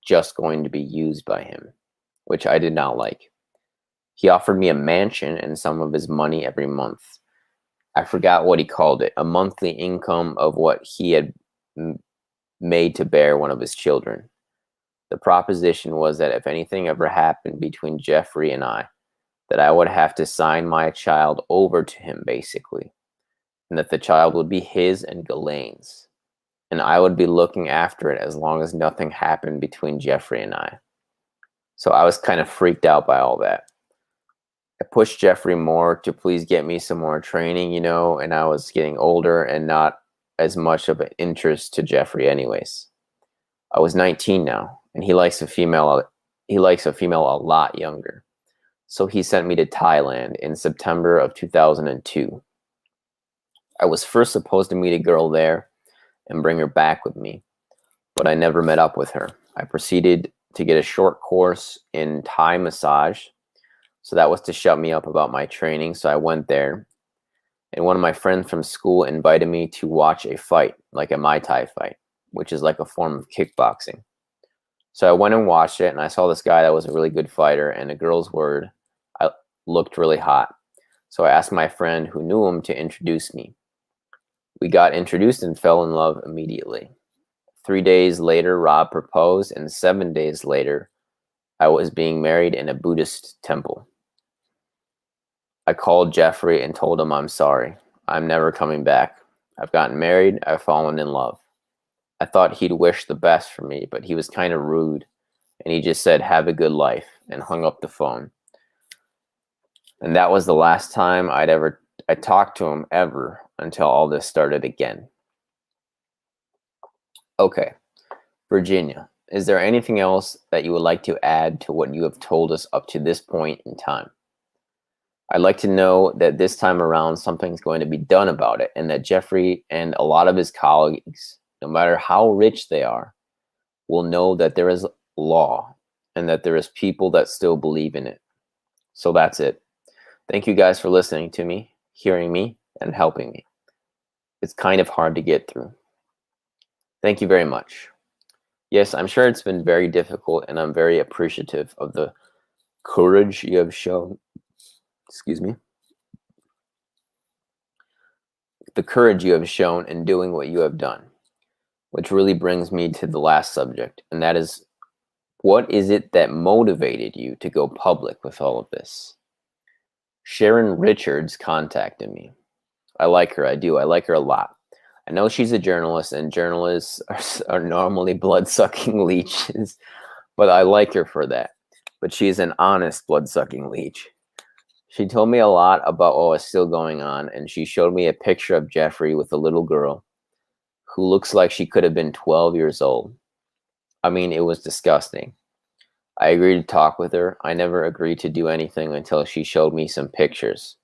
just going to be used by him, which I did not like. He offered me a mansion and some of his money every month. I forgot what he called it, a monthly income of what he had made to bear one of his children. The proposition was that if anything ever happened between Jeffrey and I, that I would have to sign my child over to him, basically, and that the child would be his and Ghislaine's, and I would be looking after it as long as nothing happened between Jeffrey and I. So I was kind of freaked out by all that. I pushed Jeffrey more to please get me some more training, and I was getting older and not as much of an interest to Jeffrey anyways. I was 19 now. and he likes a female a lot younger. So he sent me to Thailand in September of 2002. I was first supposed to meet a girl there and bring her back with me, but I never met up with her. I proceeded to get a short course in Thai massage, so that was to shut me up about my training. So I went there, and one of my friends from school invited me to watch a fight, like a Muay Thai fight, which is like a form of kickboxing. So I went and watched it, and I saw this guy that was a really good fighter, and a girl's word, I looked really hot. So I asked my friend who knew him to introduce me. We got introduced and fell in love immediately. 3 days later, Rob proposed, and 7 days later, I was being married in a Buddhist temple. I called Jeffrey and told him I'm sorry. I'm never coming back. I've gotten married. I've fallen in love. I thought he'd wish the best for me, but he was kind of rude, and he just said, "Have a good life," and hung up the phone. And that was the last time I talked to him ever until all this started again. Okay, Virginia, is there anything else that you would like to add to what you have told us up to this point in time? I'd like to know that this time around something's going to be done about it, and that Jeffrey and a lot of his colleagues, no matter how rich they are, will know that there is law and that there is people that still believe in it. So that's it. Thank you guys for listening to me, hearing me, and helping me. It's kind of hard to get through. Thank you very much. Yes, I'm sure it's been very difficult, and I'm very appreciative of the courage you have shown. The courage you have shown in doing what you have done, which really brings me to the last subject, and that is, what is it that motivated you to go public with all of this? Sharon Richards contacted me. I like her. I do. I like her a lot. I know she's a journalist, and journalists are normally blood-sucking leeches, but I like her for that. But she's an honest blood-sucking leech. She told me a lot about what was still going on, and she showed me a picture of Jeffrey with a little girl who looks like she could have been 12 years old. I mean, it was disgusting. I agreed to talk with her. I never agreed to do anything until she showed me some pictures.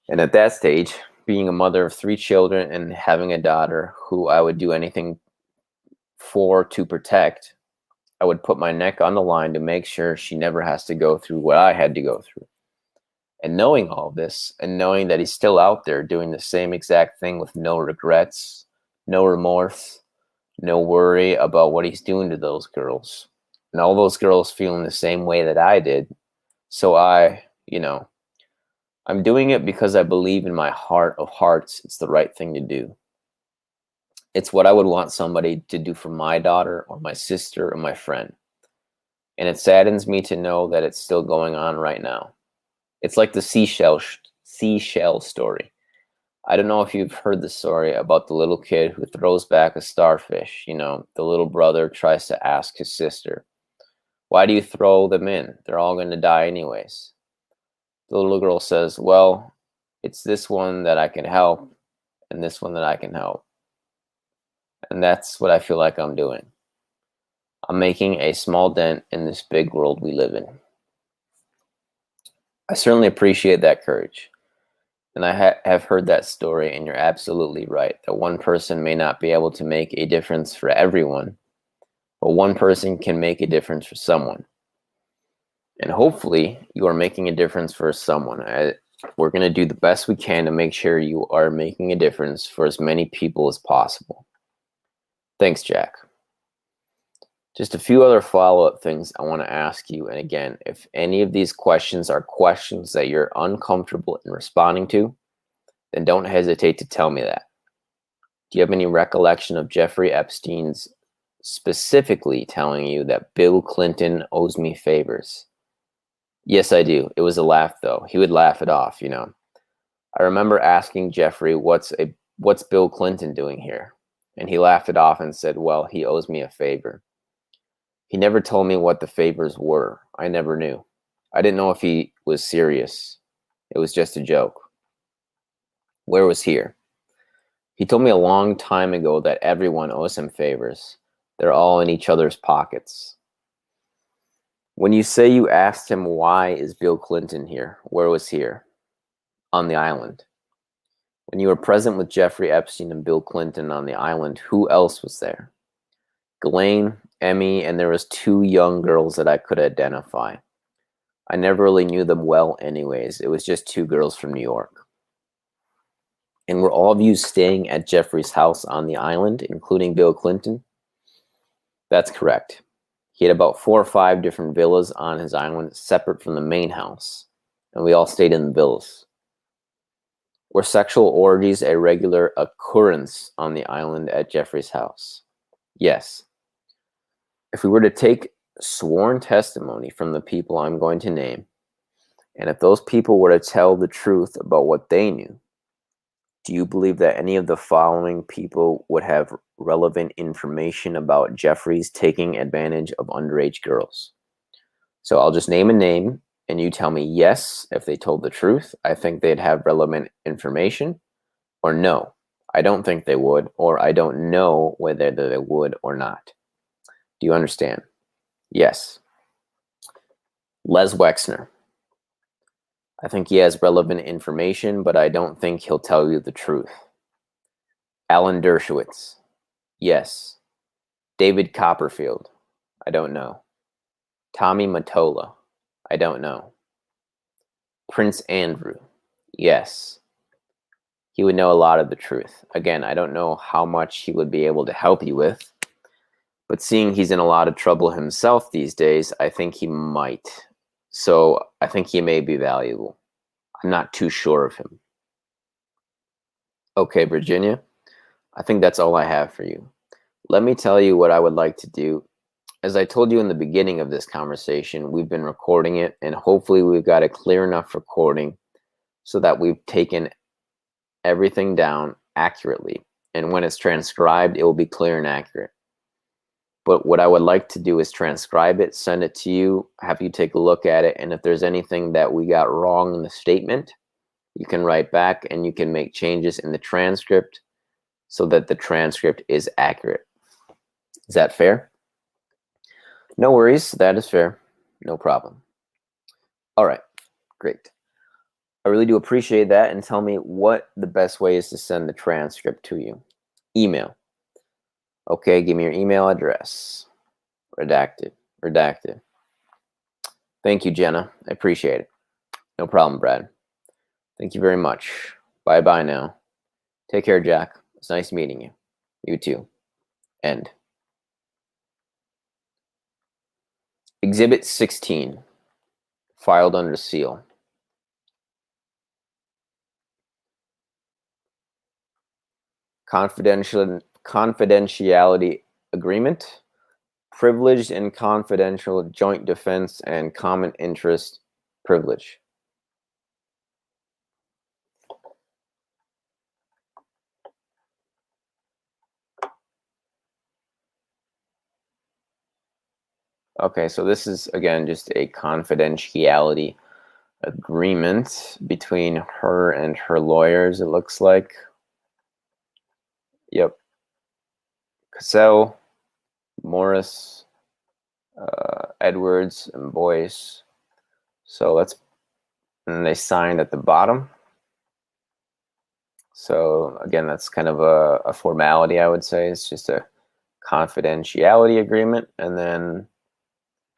And at that stage, being a mother of 3 children and having a daughter who I would do anything for to protect, I would put my neck on the line to make sure she never has to go through what I had to go through. And knowing all this, and knowing that he's still out there doing the same exact thing with no regrets, no remorse, no worry about what he's doing to those girls, and all those girls feeling the same way that I did. So I'm doing it because I believe in my heart of hearts it's the right thing to do. It's what I would want somebody to do for my daughter or my sister or my friend. And it saddens me to know that it's still going on right now. It's like the seashell story. I don't know if you've heard the story about the little kid who throws back a starfish. The little brother tries to ask his sister, "Why do you throw them in? They're all going to die anyways." The little girl says, "Well, it's this one that I can help and this one that I can help." And that's what I feel like I'm doing. I'm making a small dent in this big world we live in. I certainly appreciate that courage. And I have heard that story, and you're absolutely right, that one person may not be able to make a difference for everyone, but one person can make a difference for someone. And hopefully you are making a difference for someone. We're going to do the best we can to make sure you are making a difference for as many people as possible. Thanks, Jack. Just a few other follow-up things I want to ask you. And again, if any of these questions are questions that you're uncomfortable in responding to, then don't hesitate to tell me that. Do you have any recollection of Jeffrey Epstein's specifically telling you that Bill Clinton owes me favors? Yes, I do. It was a laugh, though. He would laugh it off, I remember asking Jeffrey, what's Bill Clinton doing here? And he laughed it off and said, well, he owes me a favor. He never told me what the favors were. I never knew. I didn't know if he was serious. It was just a joke. Where was here? He told me a long time ago that everyone owes him favors, They're all in each other's pockets. When you say you asked him, why is Bill Clinton here? Where was he here? On the island. When you were present with Jeffrey Epstein and Bill Clinton on the island, who else was there? Ghislaine, Emmy, and there was 2 young girls that I could identify. I never really knew them well anyways. It was just 2 girls from New York. And were all of you staying at Jeffrey's house on the island, including Bill Clinton? That's correct. He had about 4 or 5 different villas on his island, separate from the main house, and we all stayed in the villas. Were sexual orgies a regular occurrence on the island at Jeffrey's house? Yes. If we were to take sworn testimony from the people I'm going to name, and if those people were to tell the truth about what they knew, do you believe that any of the following people would have relevant information about Jeffrey's taking advantage of underage girls? So I'll just name a name, and you tell me yes if they told the truth. I think they'd have relevant information, or no, I don't think they would, or I don't know whether they would or not. Do you understand? Yes. Les Wexner. I think he has relevant information, but I don't think he'll tell you the truth. Alan Dershowitz. Yes. David Copperfield. I don't know. Tommy Mottola. I don't know. Prince Andrew. Yes. He would know a lot of the truth. Again, I don't know how much he would be able to help you with, but seeing he's in a lot of trouble himself these days, I think he might. So I think he may be valuable. I'm not too sure of him. Okay, Virginia, I think that's all I have for you. Let me tell you what I would like to do. As I told you in the beginning of this conversation, we've been recording it, and hopefully we've got a clear enough recording so that we've taken everything down accurately. And when it's transcribed, it will be clear and accurate. But what I would like to do is transcribe it, send it to you, have you take a look at it, and if there's anything that we got wrong in the statement, you can write back and you can make changes in the transcript so that the transcript is accurate. Is that fair? No worries, that is fair. No problem. All right, great. I really do appreciate that, and tell me what the best way is to send the transcript to you. Email. Okay, give me your email address. Redacted. Redacted. Thank you, Jenna. I appreciate it. No problem, Brad. Thank you very much. Bye-bye now. Take care, Jack. It's nice meeting you. You too. End. Exhibit 16. Filed under seal. Confidentiality agreement, privileged and confidential joint defense and common interest privilege. Okay, so this is, again, just a confidentiality agreement between her and her lawyers, it looks like. Yep. Cassell, Morris, Edwards, and Boyce. So and they signed at the bottom. So again, that's kind of a formality, I would say. It's just a confidentiality agreement. And then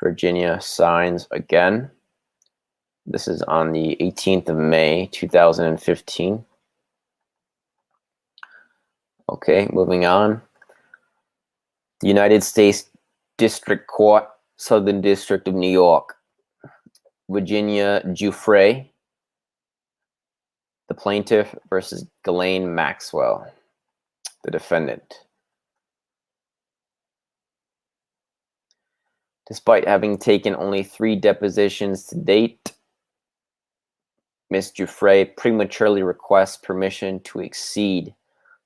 Virginia signs again. This is on the 18th of May, 2015. Okay, moving on. The United States District Court, Southern District of New York. Virginia Giuffre, the plaintiff, versus Ghislaine Maxwell, the defendant. Despite having taken only 3 depositions to date, Ms. Giuffre prematurely requests permission to exceed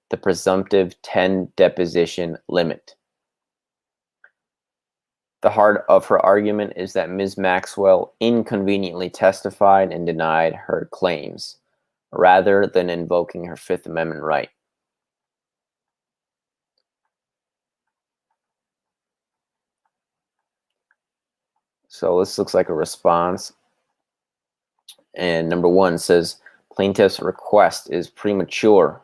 the presumptive 10 deposition limit. The heart of her argument is that Ms. Maxwell inconveniently testified and denied her claims, rather than invoking her Fifth Amendment right. So this looks like a response. And number 1 says, plaintiff's request is premature.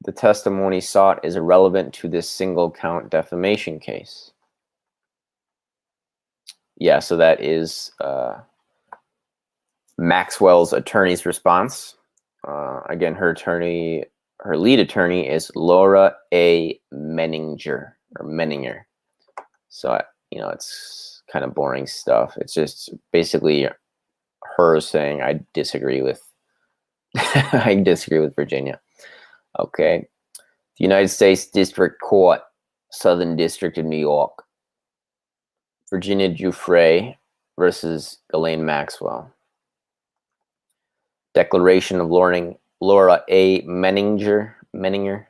The testimony sought is irrelevant to this single count defamation case. Yeah, so that is Maxwell's attorney's response. Again, her lead attorney is Laura A. Menninger. So, it's kind of boring stuff. It's just basically her saying, I disagree with Virginia. Okay. The United States District Court, Southern District of New York. Virginia Giuffre versus Ghislaine Maxwell. Declaration of Laura A. Menninger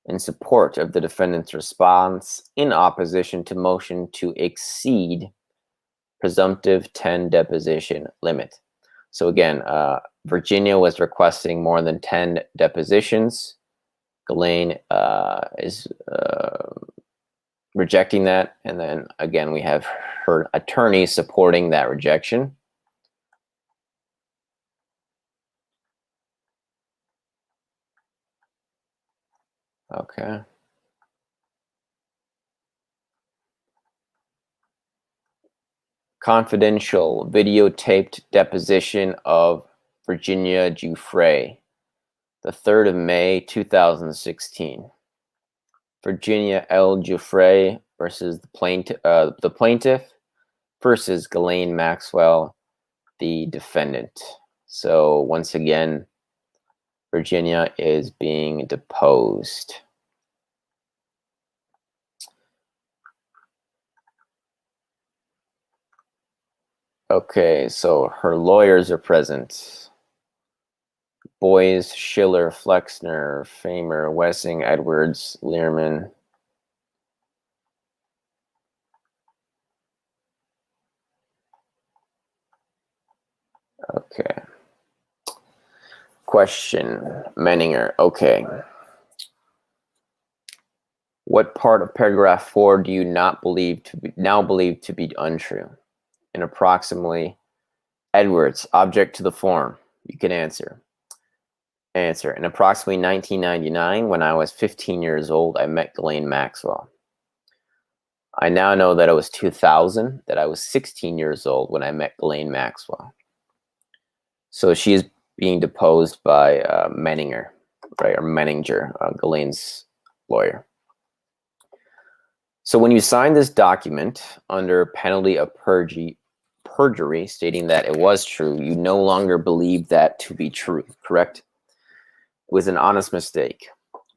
in support of the defendant's response in opposition to motion to exceed presumptive 10 deposition limit. So again, Virginia was requesting more than 10 depositions. Ghislaine is rejecting that. And then again, we have her attorney supporting that rejection. Okay. Confidential videotaped deposition of Virginia Giuffre, the 3rd of May, 2016. Virginia L. Giuffre versus the plaintiff versus Ghislaine Maxwell, the defendant. So once again, Virginia is being deposed. Okay, so her lawyers are present. Boyes, Schiller, Flexner, Famer, Wessing, Edwards, Learman. Okay. Question, Menninger. Okay. What part of paragraph 4 do you now believe to be untrue? And approximately, Edwards, object to the form. You can answer. In approximately 1999, when I was 15 years old, I met Ghislaine Maxwell. I now know that it was 2000, that I was 16 years old when I met Ghislaine Maxwell. So she is being deposed by Menninger, right, or Menninger, Ghislaine's lawyer. So when you sign this document under penalty of perjury, stating that it was true, you no longer believe that to be true, correct? It was an honest mistake.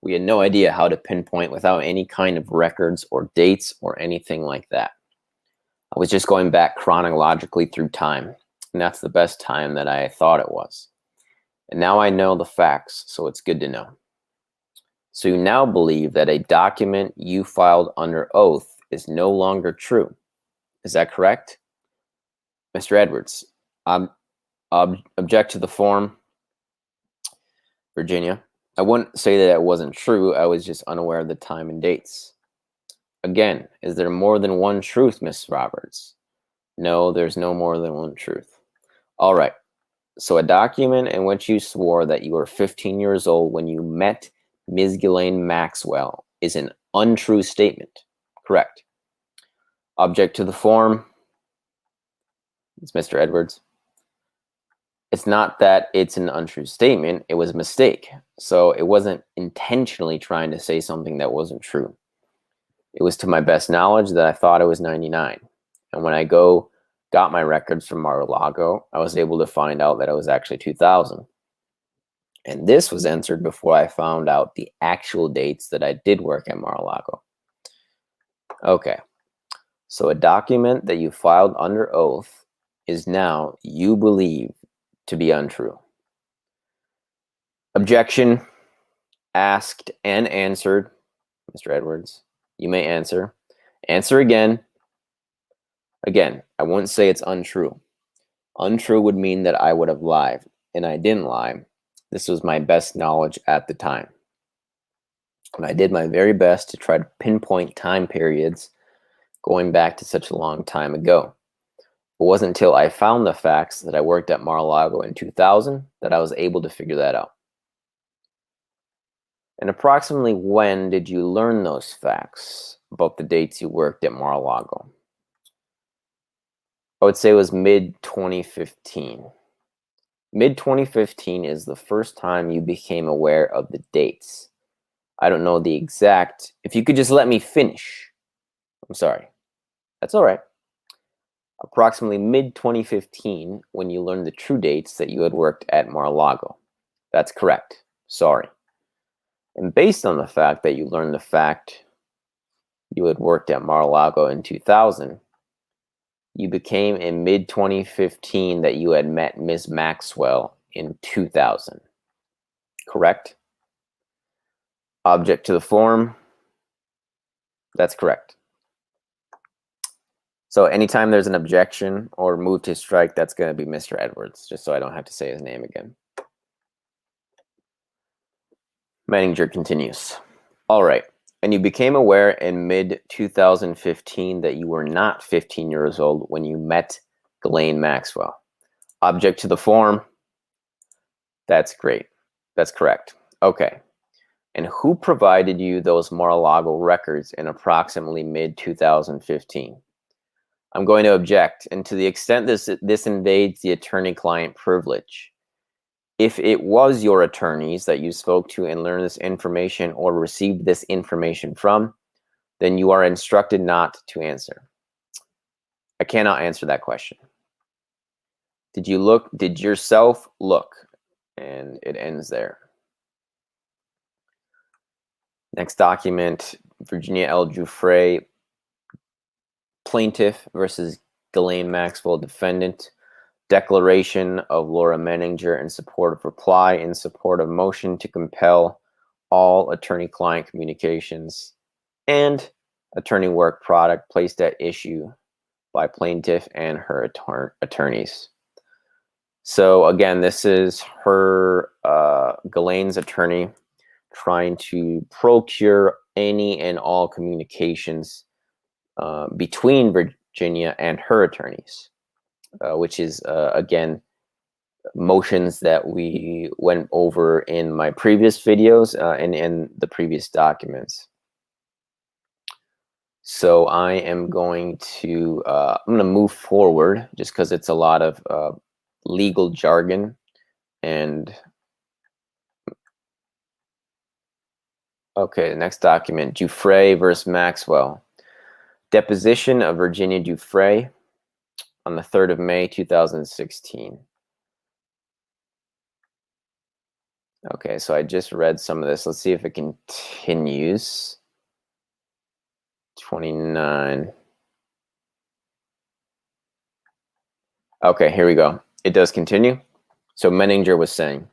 We had no idea how to pinpoint without any kind of records or dates or anything like that. I was just going back chronologically through time, and that's the best time that I thought it was. And now I know the facts, so it's good to know. So you now believe that a document you filed under oath is no longer true. Is that correct? Mr. Edwards, object to the form. Virginia, I wouldn't say that it wasn't true. I was just unaware of the time and dates. Again, is there more than one truth, Miss Roberts? No, there's no more than one truth. All right. So a document in which you swore that you were 15 years old when you met Ms. Ghislaine Maxwell is an untrue statement. Correct. Object to the form. It's Mr. Edwards. It's not that it's an untrue statement. It was a mistake. So it wasn't intentionally trying to say something that wasn't true. It was to my best knowledge that I thought it was 99. And when I got my records from Mar-a-Lago, I was able to find out that it was actually 2000. And this was answered before I found out the actual dates that I did work at Mar-a-Lago. Okay. So a document that you filed under oath is now you believe to be untrue. Objection asked and answered. Mr. Edwards, you may answer. Answer again. Again, I wouldn't say it's untrue. Untrue would mean that I would have lied, and I didn't lie. This was my best knowledge at the time. And I did my very best to try to pinpoint time periods going back to such a long time ago. It wasn't until I found the facts that I worked at Mar-a-Lago in 2000 that I was able to figure that out. And approximately when did you learn those facts about the dates you worked at Mar-a-Lago? I would say it was mid-2015. Mid-2015 is the first time you became aware of the dates. I don't know the exact. If you could just let me finish. I'm sorry. That's all right. Approximately mid-2015 when you learned the true dates that you had worked at Mar-a-Lago. That's correct. Sorry. And based on the fact that you learned the fact you had worked at Mar-a-Lago in 2000, you became in mid-2015 that you had met Ms. Maxwell in 2000. Correct? Object to the form. That's correct. So anytime there's an objection or move to strike, that's going to be Mr. Edwards, just so I don't have to say his name again. Manager continues. All right. And you became aware in mid-2015 that you were not 15 years old when you met Ghislaine Maxwell. Object to the form. That's great. That's correct. Okay. And who provided you those Mar-a-Lago records in approximately mid-2015? I'm going to object. And to the extent this invades the attorney-client privilege, if it was your attorneys that you spoke to and learned this information or received this information from, then you are instructed not to answer. I cannot answer that question. Did you look? Did yourself look? And it ends there. Next document, Virginia L. Giuffre, plaintiff versus Ghislaine Maxwell, defendant. Declaration of Laura Menninger in support of reply, in support of motion to compel all attorney-client communications and attorney work product placed at issue by plaintiff and her attorneys. So again, this is her, Ghislaine's attorney, trying to procure any and all communications between Virginia and her attorneys. Which is, again, motions that we went over in my previous videos and in the previous documents. So I am going to, move forward just because it's a lot of legal jargon. And okay, the next document, Giuffre versus Maxwell. Deposition of Virginia Giuffre on the 3rd of May, 2016. Okay, so I just read some of this. Let's see if it continues. 29. Okay, here we go. It does continue. So Menninger was saying,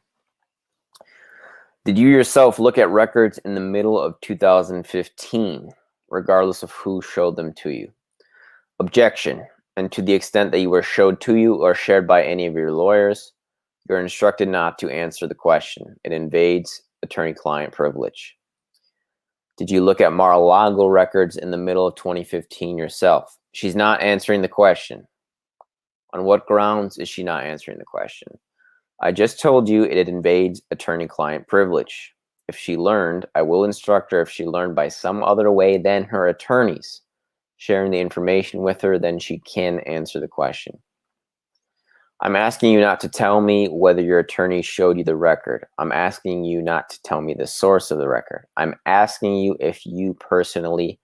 did you yourself look at records in the middle of 2015, regardless of who showed them to you? Objection. And to the extent that you were showed to you or shared by any of your lawyers, you're instructed not to answer the question. It invades attorney-client privilege. Did you look at Mar-a-Lago records in the middle of 2015 yourself? She's not answering the question. On what grounds is she not answering the question? I just told you it invades attorney-client privilege. If she learned, I will instruct her if she learned by some other way than her attorneys sharing the information with her, then she can answer the question. I'm asking you not to tell me whether your attorney showed you the record. I'm asking you not to tell me the source of the record. I'm asking you if you personally,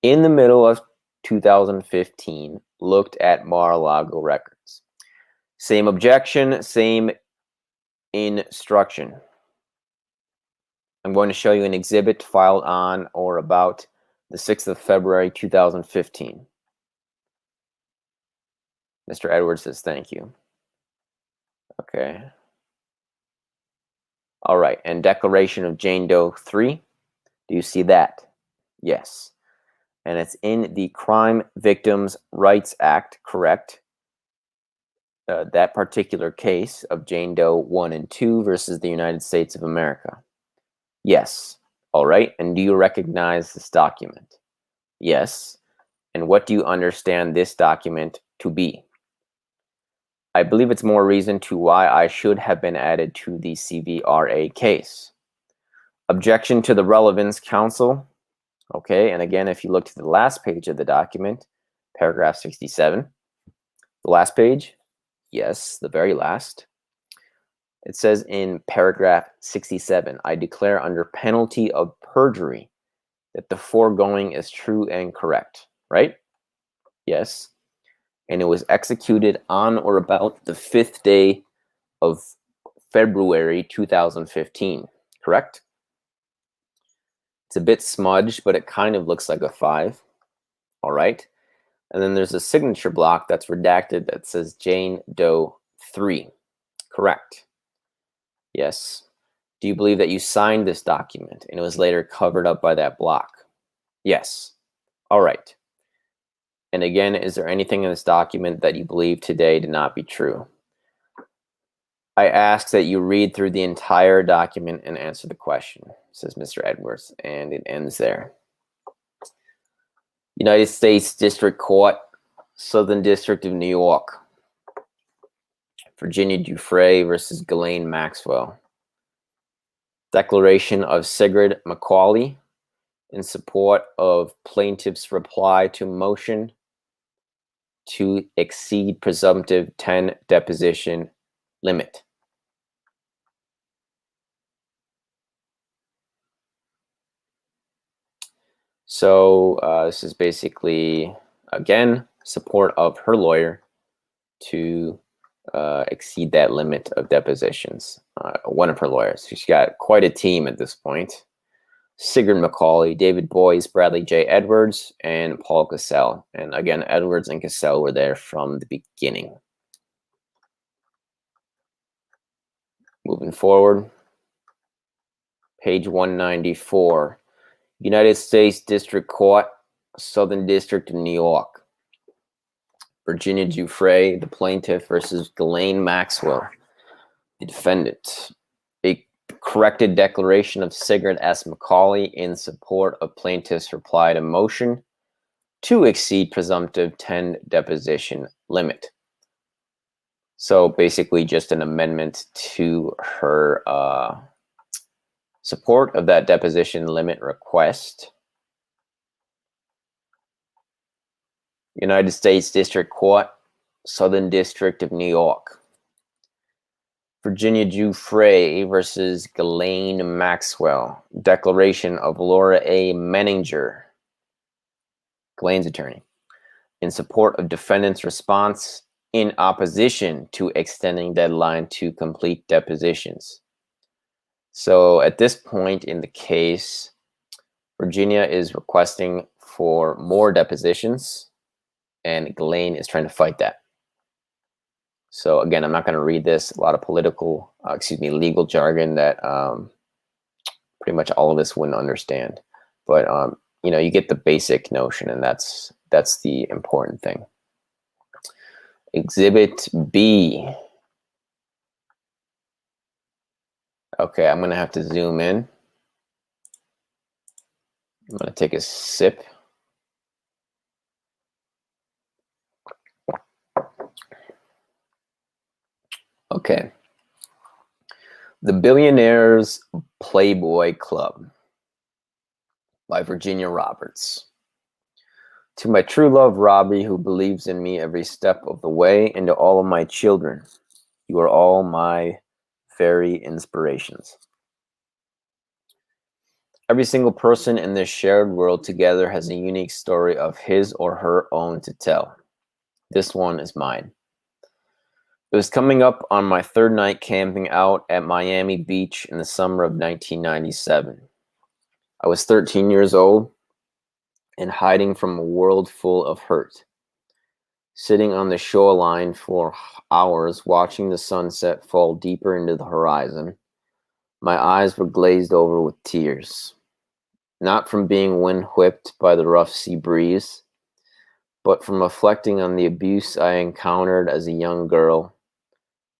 in the middle of 2015, looked at Mar-a-Lago records. Same objection, same instruction. I'm going to show you an exhibit filed on or about the 6th of February, 2015. Mr. Edwards says, thank you. Okay. All right, and Declaration of Jane Doe 3. Do you see that? Yes. And it's in the Crime Victims' Rights Act, correct? That particular case of Jane Doe 1 and 2 versus the United States of America. Yes. All right, and do you recognize this document? Yes. And what do you understand this document to be? I believe it's more reason to why I should have been added to the CVRA case. Objection to the relevance, counsel. Okay, and again, if you look to the last page of the document, paragraph 67, the last page, yes, the very last. It says in paragraph 67, I declare under penalty of perjury that the foregoing is true and correct, right? Yes. And it was executed on or about the 5th day of February 2015, correct? It's a bit smudged, but it kind of looks like a 5, all right? And then there's a signature block that's redacted that says Jane Doe 3, correct? Yes. Do you believe that you signed this document and it was later covered up by that block? Yes. All right. And again, is there anything in this document that you believe today to not be true? I ask that you read through the entire document and answer the question, says Mr. Edwards, and it ends there. United States District Court, Southern District of New York. Virginia Dufresne versus Ghislaine Maxwell. Declaration of Sigrid McCauley in support of plaintiff's reply to motion to exceed presumptive 10 deposition limit. So this is basically, again, support of her lawyer to exceed that limit of depositions. One of her lawyers. She's got quite a team at this point. Sigrid McCauley, David Boyce, Bradley J. Edwards, and Paul Cassell. And again, Edwards and Cassell were there from the beginning. Moving forward, page 194. United States District Court, Southern District of New York. Virginia Dufresne, the plaintiff, versus Ghislaine Maxwell, the defendant. A corrected declaration of Sigrid S. McCauley in support of plaintiff's reply to motion to exceed presumptive 10 deposition limit. So basically just an amendment to her support of that deposition limit request. United States District Court, Southern District of New York. Virginia Dufresne versus Ghislaine Maxwell. Declaration of Laura A. Menninger, Ghislaine's attorney, in support of defendant's response in opposition to extending deadline to complete depositions. So at this point in the case, Virginia is requesting for more depositions, and Ghislaine is trying to fight that. So again, I'm not going to read this. A lot of legal jargon that pretty much all of us wouldn't understand. But you get the basic notion, and that's the important thing. Exhibit B. Okay, I'm going to have to zoom in. I'm going to take a sip. Okay. The Billionaires Playboy Club by Virginia Roberts. To my true love, Robbie, who believes in me every step of the way, and to all of my children, you are all my very inspirations. Every single person in this shared world together has a unique story of his or her own to tell. This one is mine. It was coming up on my 3rd night camping out at Miami Beach in the summer of 1997. I was 13 years old and hiding from a world full of hurt. Sitting on the shoreline for hours, watching the sunset fall deeper into the horizon, my eyes were glazed over with tears. Not from being wind-whipped by the rough sea breeze, but from reflecting on the abuse I encountered as a young girl,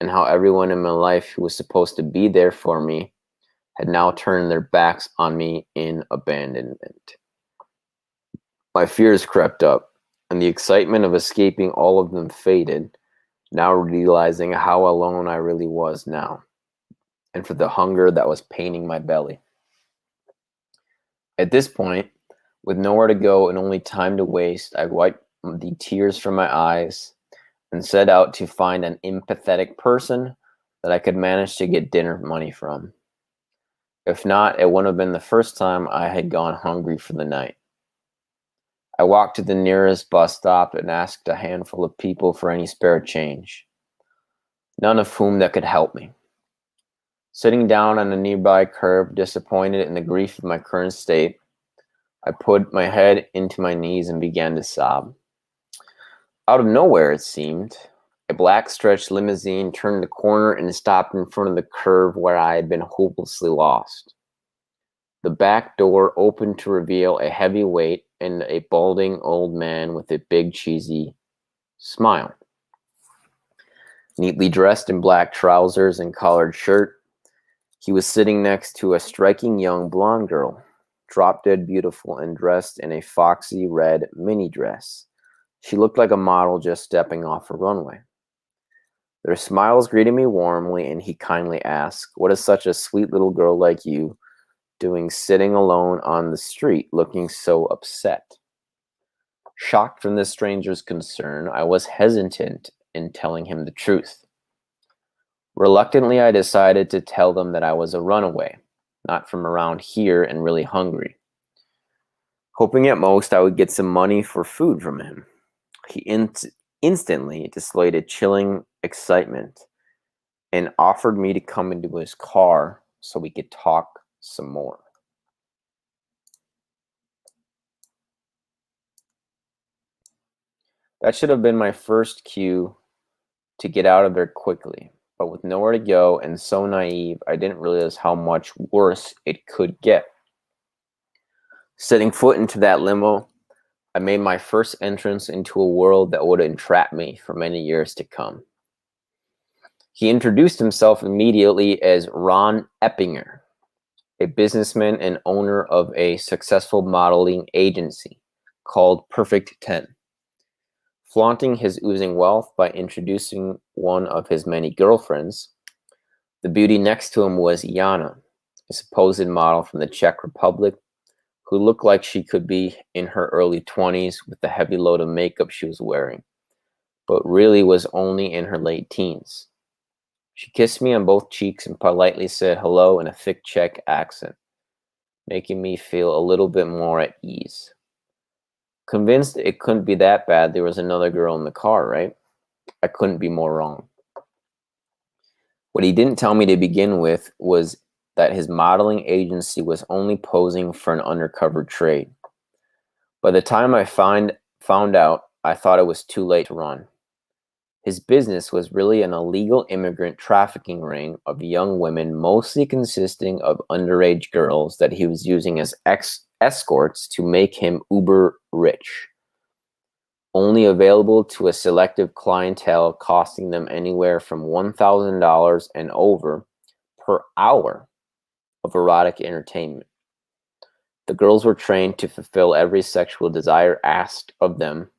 and how everyone in my life who was supposed to be there for me had now turned their backs on me in abandonment. My fears crept up. and the excitement of escaping all of them faded, now realizing how alone I really was now, and for the hunger that was paining my belly. At this point, with nowhere to go and only time to waste, I wiped the tears from my eyes and set out to find an empathetic person that I could manage to get dinner money from. If not, it wouldn't have been the first time I had gone hungry for the night. I walked to the nearest bus stop and asked a handful of people for any spare change, none of whom that could help me. Sitting down on a nearby curb, disappointed in the grief of my current state, I put my head into my knees and began to sob. Out of nowhere, it seemed, a black stretched limousine turned the corner and stopped in front of the curve where I had been hopelessly lost. The back door opened to reveal a heavyweight and a balding old man with a big cheesy smile. Neatly dressed in black trousers and collared shirt, he was sitting next to a striking young blonde girl, drop-dead beautiful and dressed in a foxy red mini dress. She looked like a model just stepping off a runway. Their smiles greeted me warmly, and he kindly asked, "What is such a sweet little girl like you doing sitting alone on the street, looking so upset?" Shocked from this stranger's concern, I was hesitant in telling him the truth. Reluctantly, I decided to tell them that I was a runaway, not from around here and really hungry, hoping at most I would get some money for food from him. He instantly displayed a chilling excitement and offered me to come into his car so we could talk some more. That should have been my first cue to get out of there quickly, but with nowhere to go and so naive, I didn't realize how much worse it could get. Setting foot into that limo, I made my first entrance into a world that would entrap me for many years to come. He introduced himself immediately as Ron Eppinger, a businessman and owner of a successful modeling agency called Perfect 10. Flaunting his oozing wealth by introducing one of his many girlfriends, the beauty next to him was Jana, a supposed model from the Czech Republic who looked like she could be in her early 20s with the heavy load of makeup she was wearing, but really was only in her late teens. She kissed me on both cheeks and politely said hello in a thick Czech accent, making me feel a little bit more at ease. Convinced it couldn't be that bad, there was another girl in the car, right? I couldn't be more wrong. What he didn't tell me to begin with was that his modeling agency was only posing for an undercover trade. By the time I found out, I thought it was too late to run. His business was really an illegal immigrant trafficking ring of young women, mostly consisting of underage girls that he was using as escorts to make him uber rich. Only available to a selective clientele, costing them anywhere from $1,000 and over per hour of erotic entertainment. The girls were trained to fulfill every sexual desire asked of them,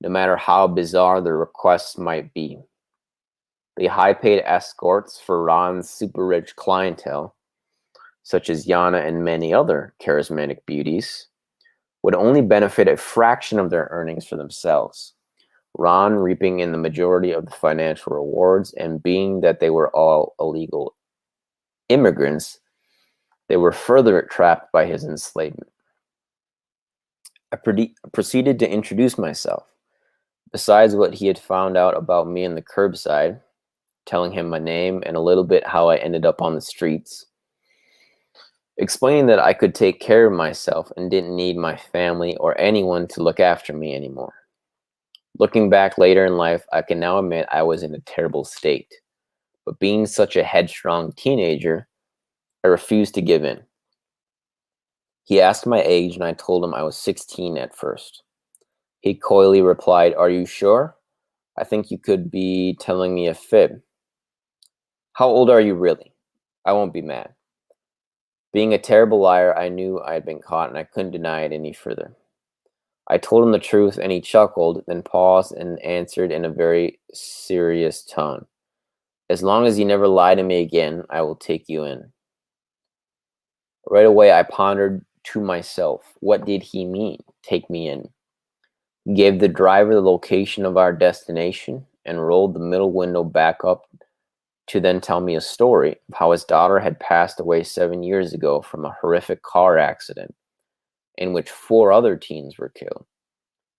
no matter how bizarre their requests might be. The high-paid escorts for Ron's super-rich clientele, such as Jana and many other charismatic beauties, would only benefit a fraction of their earnings for themselves, Ron reaping in the majority of the financial rewards, and being that they were all illegal immigrants, they were further trapped by his enslavement. I proceeded to introduce myself. Besides what he had found out about me in the curbside, telling him my name and a little bit how I ended up on the streets, explaining that I could take care of myself and didn't need my family or anyone to look after me anymore. Looking back later in life, I can now admit I was in a terrible state, but being such a headstrong teenager, I refused to give in. He asked my age and I told him I was 16 at first. He coyly replied, "Are you sure? I think you could be telling me a fib." "How old are you really? I won't be mad." Being a terrible liar, I knew I had been caught and I couldn't deny it any further. I told him the truth, and he chuckled, then paused and answered in a very serious tone. As long as you never lie to me again, I will take you in. Right away, I pondered to myself, what did he mean, take me in? He gave the driver the location of our destination and rolled the middle window back up to then tell me a story of how his daughter had passed away 7 years ago from a horrific car accident in which 4 other teens were killed,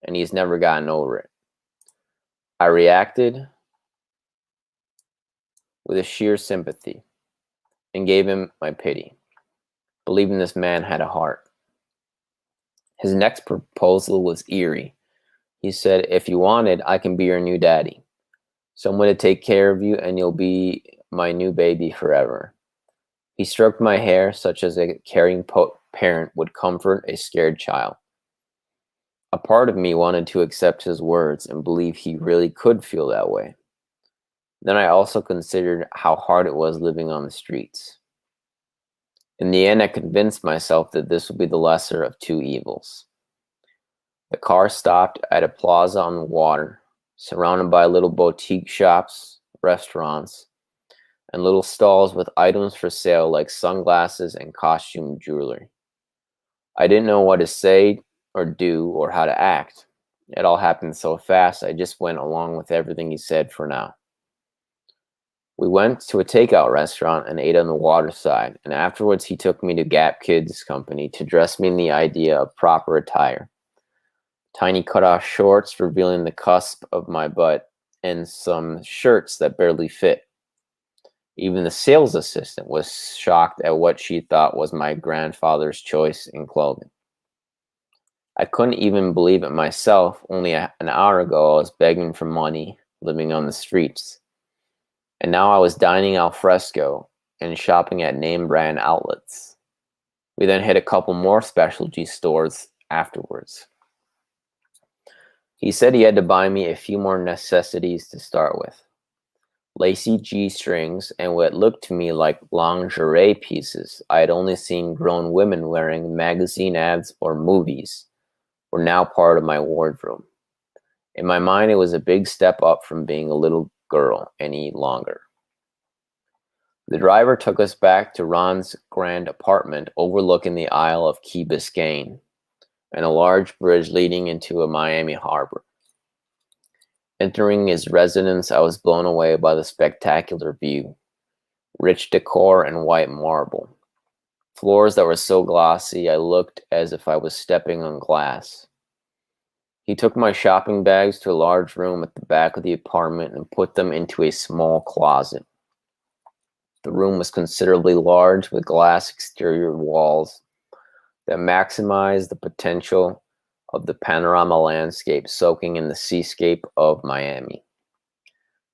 and he's never gotten over it. I reacted with a sheer sympathy and gave him my pity, believing this man had a heart. His next proposal was eerie. He said, if you wanted, I can be your new daddy. Someone to take care of you, and you'll be my new baby forever. He stroked my hair, such as a caring parent would comfort a scared child. A part of me wanted to accept his words and believe he really could feel that way. Then I also considered how hard it was living on the streets. In the end, I convinced myself that this would be the lesser of 2 evils. The car stopped at a plaza on the water, surrounded by little boutique shops, restaurants, and little stalls with items for sale like sunglasses and costume jewelry. I didn't know what to say or do or how to act. It all happened so fast, I just went along with everything he said for now. We went to a takeout restaurant and ate on the waterside, and afterwards he took me to Gap Kids Company to dress me in the idea of proper attire. Tiny cut-off shorts revealing the cusp of my butt, and some shirts that barely fit. Even the sales assistant was shocked at what she thought was my grandfather's choice in clothing. I couldn't even believe it myself. Only an hour ago I was begging for money, living on the streets. And now I was dining al fresco and shopping at name brand outlets. We then hit a couple more specialty stores afterwards. He said he had to buy me a few more necessities to start with. Lacy G-strings and what looked to me like lingerie pieces I had only seen grown women wearing in magazine ads or movies were now part of my wardrobe. In my mind, it was a big step up from being a little girl any longer. The driver took us back to Ron's grand apartment overlooking the Isle of Key Biscayne and a large bridge leading into a Miami harbor. Entering his residence, I was blown away by the spectacular view. Rich decor and white marble. Floors that were so glossy I looked as if I was stepping on glass. He took my shopping bags to a large room at the back of the apartment and put them into a small closet. The room was considerably large with glass exterior walls that maximized the potential of the panorama landscape soaking in the seascape of Miami.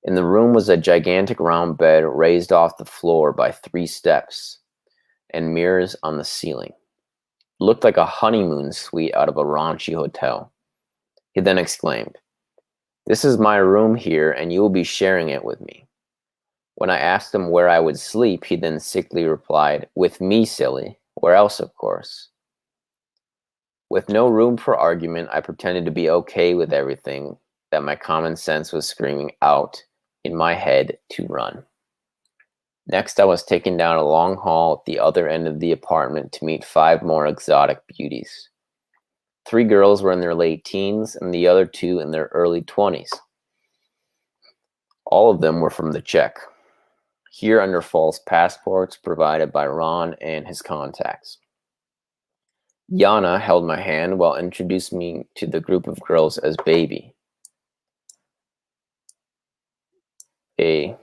In the room was a gigantic round bed raised off the floor by 3 steps and mirrors on the ceiling. It looked like a honeymoon suite out of a raunchy hotel. He then exclaimed, "This is my room here and you will be sharing it with me." When I asked him where I would sleep, he then sickly replied, "With me, silly. Where else, of course?" With no room for argument, I pretended to be okay with everything that my common sense was screaming out in my head to run. Next, I was taken down a long hall at the other end of the apartment to meet 5 more exotic beauties. 3 girls were in their late teens and the other 2 in their early 20s. All of them were from the Czech, here under false passports provided by Ron and his contacts. Yana held my hand while introducing me to the group of girls as Baby. Give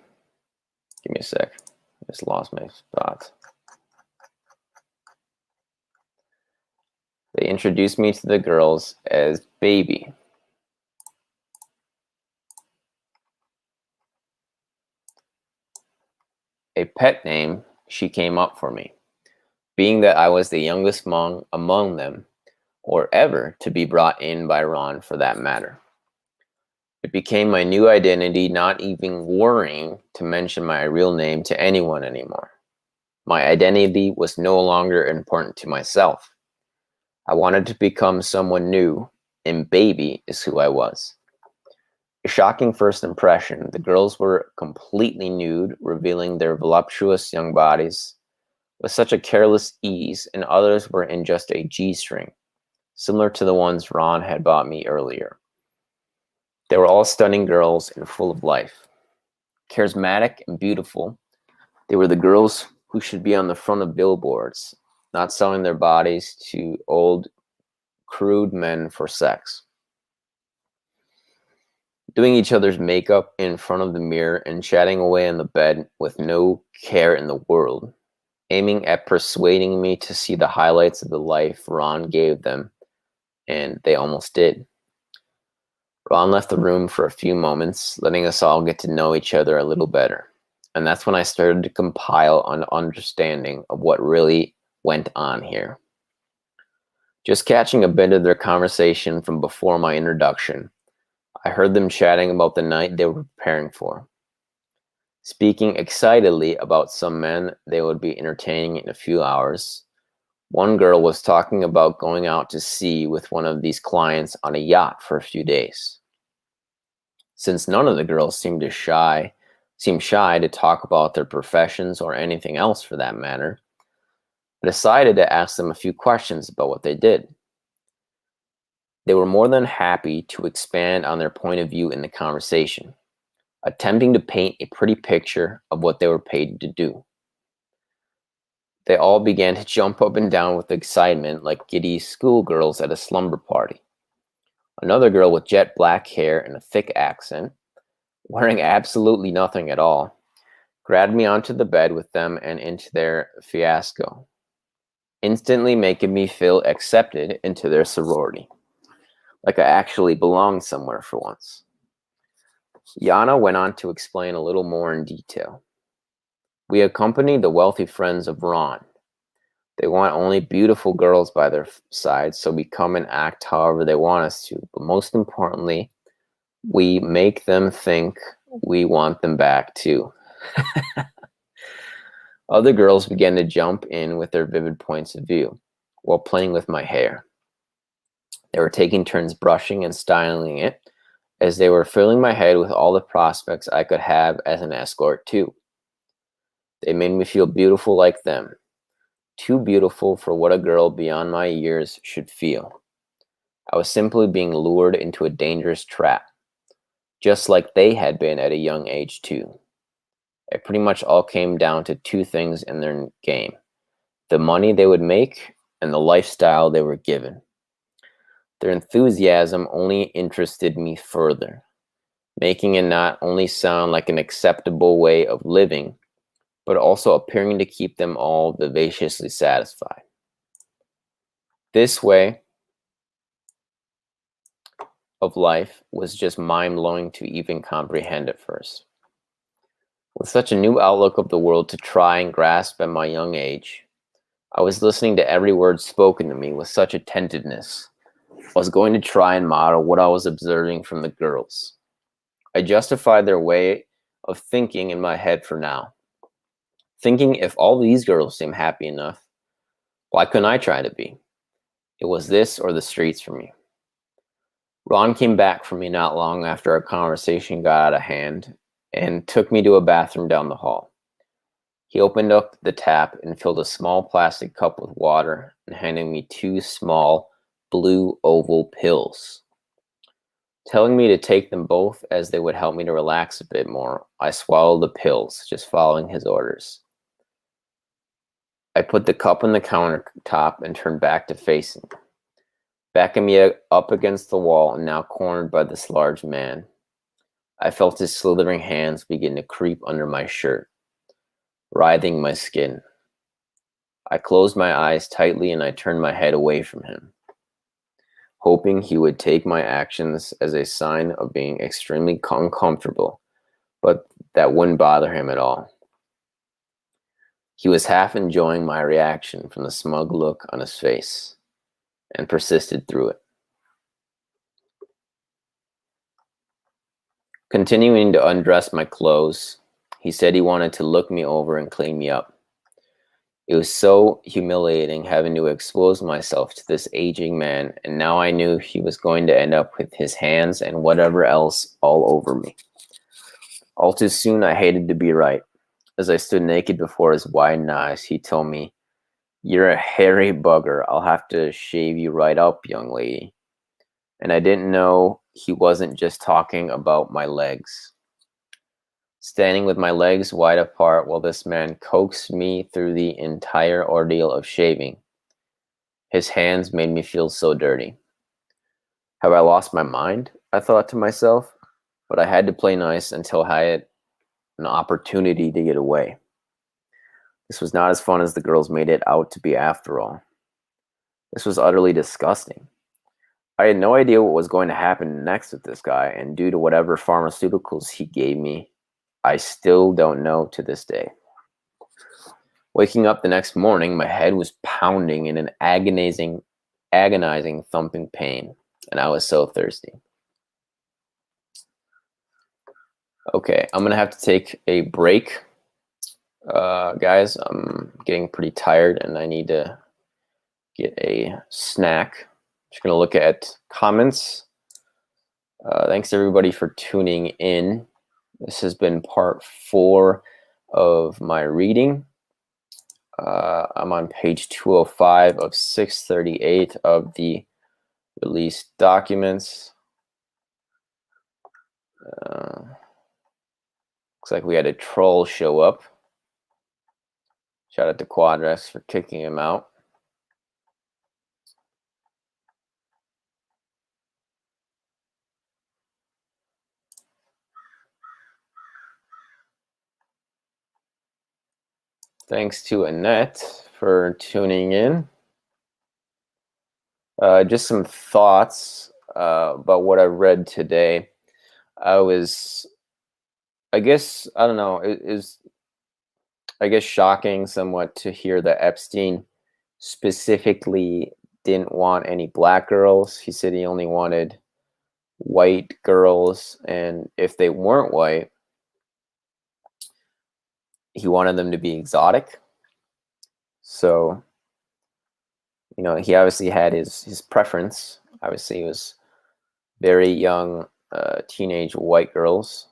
me a sec. I just lost my spot. They introduced me to the girls as Baby. A pet name she came up for me, being that I was the youngest among them, or ever to be brought in by Ron for that matter. It became my new identity, not even worrying to mention my real name to anyone anymore. My identity was no longer important to myself. I wanted to become someone new, and baby is who I was. A shocking first impression. The girls were completely nude, revealing their voluptuous young bodies with such a careless ease, and others were in just a G-string, similar to the ones Ron had bought me earlier. They were all stunning girls and full of life. Charismatic and beautiful, they were the girls who should be on the front of billboards, not selling their bodies to old, crude men for sex. Doing each other's makeup in front of the mirror and chatting away on the bed with no care in the world, aiming at persuading me to see the highlights of the life Ron gave them, and they almost did. Ron left the room for a few moments, letting us all get to know each other a little better. And that's when I started to compile an understanding of what really went on here. Just catching a bit of their conversation from before my introduction, I heard them chatting about the night they were preparing for, speaking excitedly about some men they would be entertaining in a few hours. One girl was talking about going out to sea with one of these clients on a yacht for a few days. Since none of the girls seemed shy to talk about their professions or anything else for that matter, I decided to ask them a few questions about what they did. They were more than happy to expand on their point of view in the conversation, attempting to paint a pretty picture of what they were paid to do. They all began to jump up and down with excitement like giddy schoolgirls at a slumber party. Another girl with jet black hair and a thick accent, wearing absolutely nothing at all, grabbed me onto the bed with them and into their fiasco, instantly making me feel accepted into their sorority, like I actually belonged somewhere for once. Yana went on to explain a little more in detail. We accompany the wealthy friends of Ron. They want only beautiful girls by their side, so we come and act however they want us to. But most importantly, we make them think we want them back too. Other girls began to jump in with their vivid points of view while playing with my hair. They were taking turns brushing and styling it as they were filling my head with all the prospects I could have as an escort too. They made me feel beautiful like them, too beautiful for what a girl beyond my years should feel. I was simply being lured into a dangerous trap, just like they had been at a young age too. It pretty much all came down to two things in their game: the money they would make and the lifestyle they were given. Their enthusiasm only interested me further, making it not only sound like an acceptable way of living, but also appearing to keep them all vivaciously satisfied. This way of life was just mind-blowing to even comprehend at first. With such a new outlook of the world to try and grasp at my young age, I was listening to every word spoken to me with such attentiveness. I was going to try and model what I was observing from the girls. I justified their way of thinking in my head for now, thinking if all these girls seem happy enough, why couldn't I try to be? It was this or the streets for me. Ron came back for me not long after our conversation got out of hand and took me to a bathroom down the hall. He opened up the tap and filled a small plastic cup with water and handed me two small blue oval pills. Telling me to take them both as they would help me to relax a bit more, I swallowed the pills, just following his orders. I put the cup on the countertop and turned back to facing him. Backing me up against the wall and now cornered by this large man, I felt his slithering hands begin to creep under my shirt, writhing my skin. I closed my eyes tightly and I turned my head away from him, hoping he would take my actions as a sign of being extremely uncomfortable, but that wouldn't bother him at all. He was half enjoying my reaction from the smug look on his face and persisted through it. Continuing to undress my clothes, he said he wanted to look me over and clean me up. It was so humiliating having to expose myself to this aging man, and now I knew he was going to end up with his hands and whatever else all over me. All too soon, I hated to be right. As I stood naked before his widened eyes, he told me, "You're a hairy bugger. I'll have to shave you right up, young lady." And I didn't know he wasn't just talking about my legs. Standing with my legs wide apart while this man coaxed me through the entire ordeal of shaving. His hands made me feel so dirty. Have I lost my mind? I thought to myself, but I had to play nice until I had an opportunity to get away. This was not as fun as the girls made it out to be after all. This was utterly disgusting. I had no idea what was going to happen next with this guy, and due to whatever pharmaceuticals he gave me, I still don't know to this day. Waking up the next morning, my head was pounding in an agonizing thumping pain, and I was so thirsty. Okay, I'm gonna have to take a break. Guys, I'm getting pretty tired and I need to get a snack. Just gonna look at comments. Thanks everybody for tuning in. This has been part 4 of my reading. I'm on page 205 of 638 of the released documents. Looks like we had a troll show up. Shout out to Quadrex for kicking him out. Thanks to Annette for tuning in. Just some thoughts about what I read today. I guess, I don't know, it is, I guess, shocking somewhat to hear that Epstein specifically didn't want any black girls. He said he only wanted white girls, and if they weren't white, he wanted them to be exotic. So, you know, he obviously had his preference. Obviously, he was very young, teenage white girls.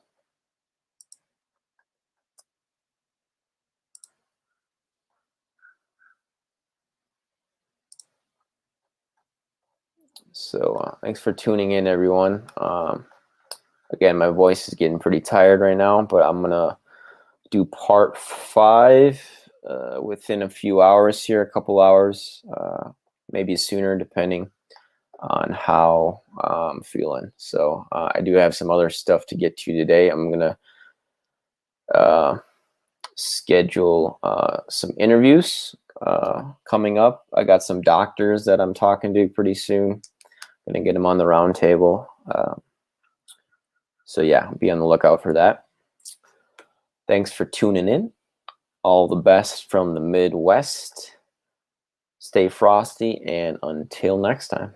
So thanks for tuning in, everyone. Again, my voice is getting pretty tired right now, but I'm gonna do part 5 within a few hours here, a couple hours, maybe sooner, depending on how I'm feeling. So I do have some other stuff to get to today. I'm gonna schedule some interviews coming up. I got some doctors that I'm talking to pretty soon. Gonna get them on the round table. So yeah, be on the lookout for that. Thanks for tuning in. All the best from the Midwest. Stay frosty, and until next time.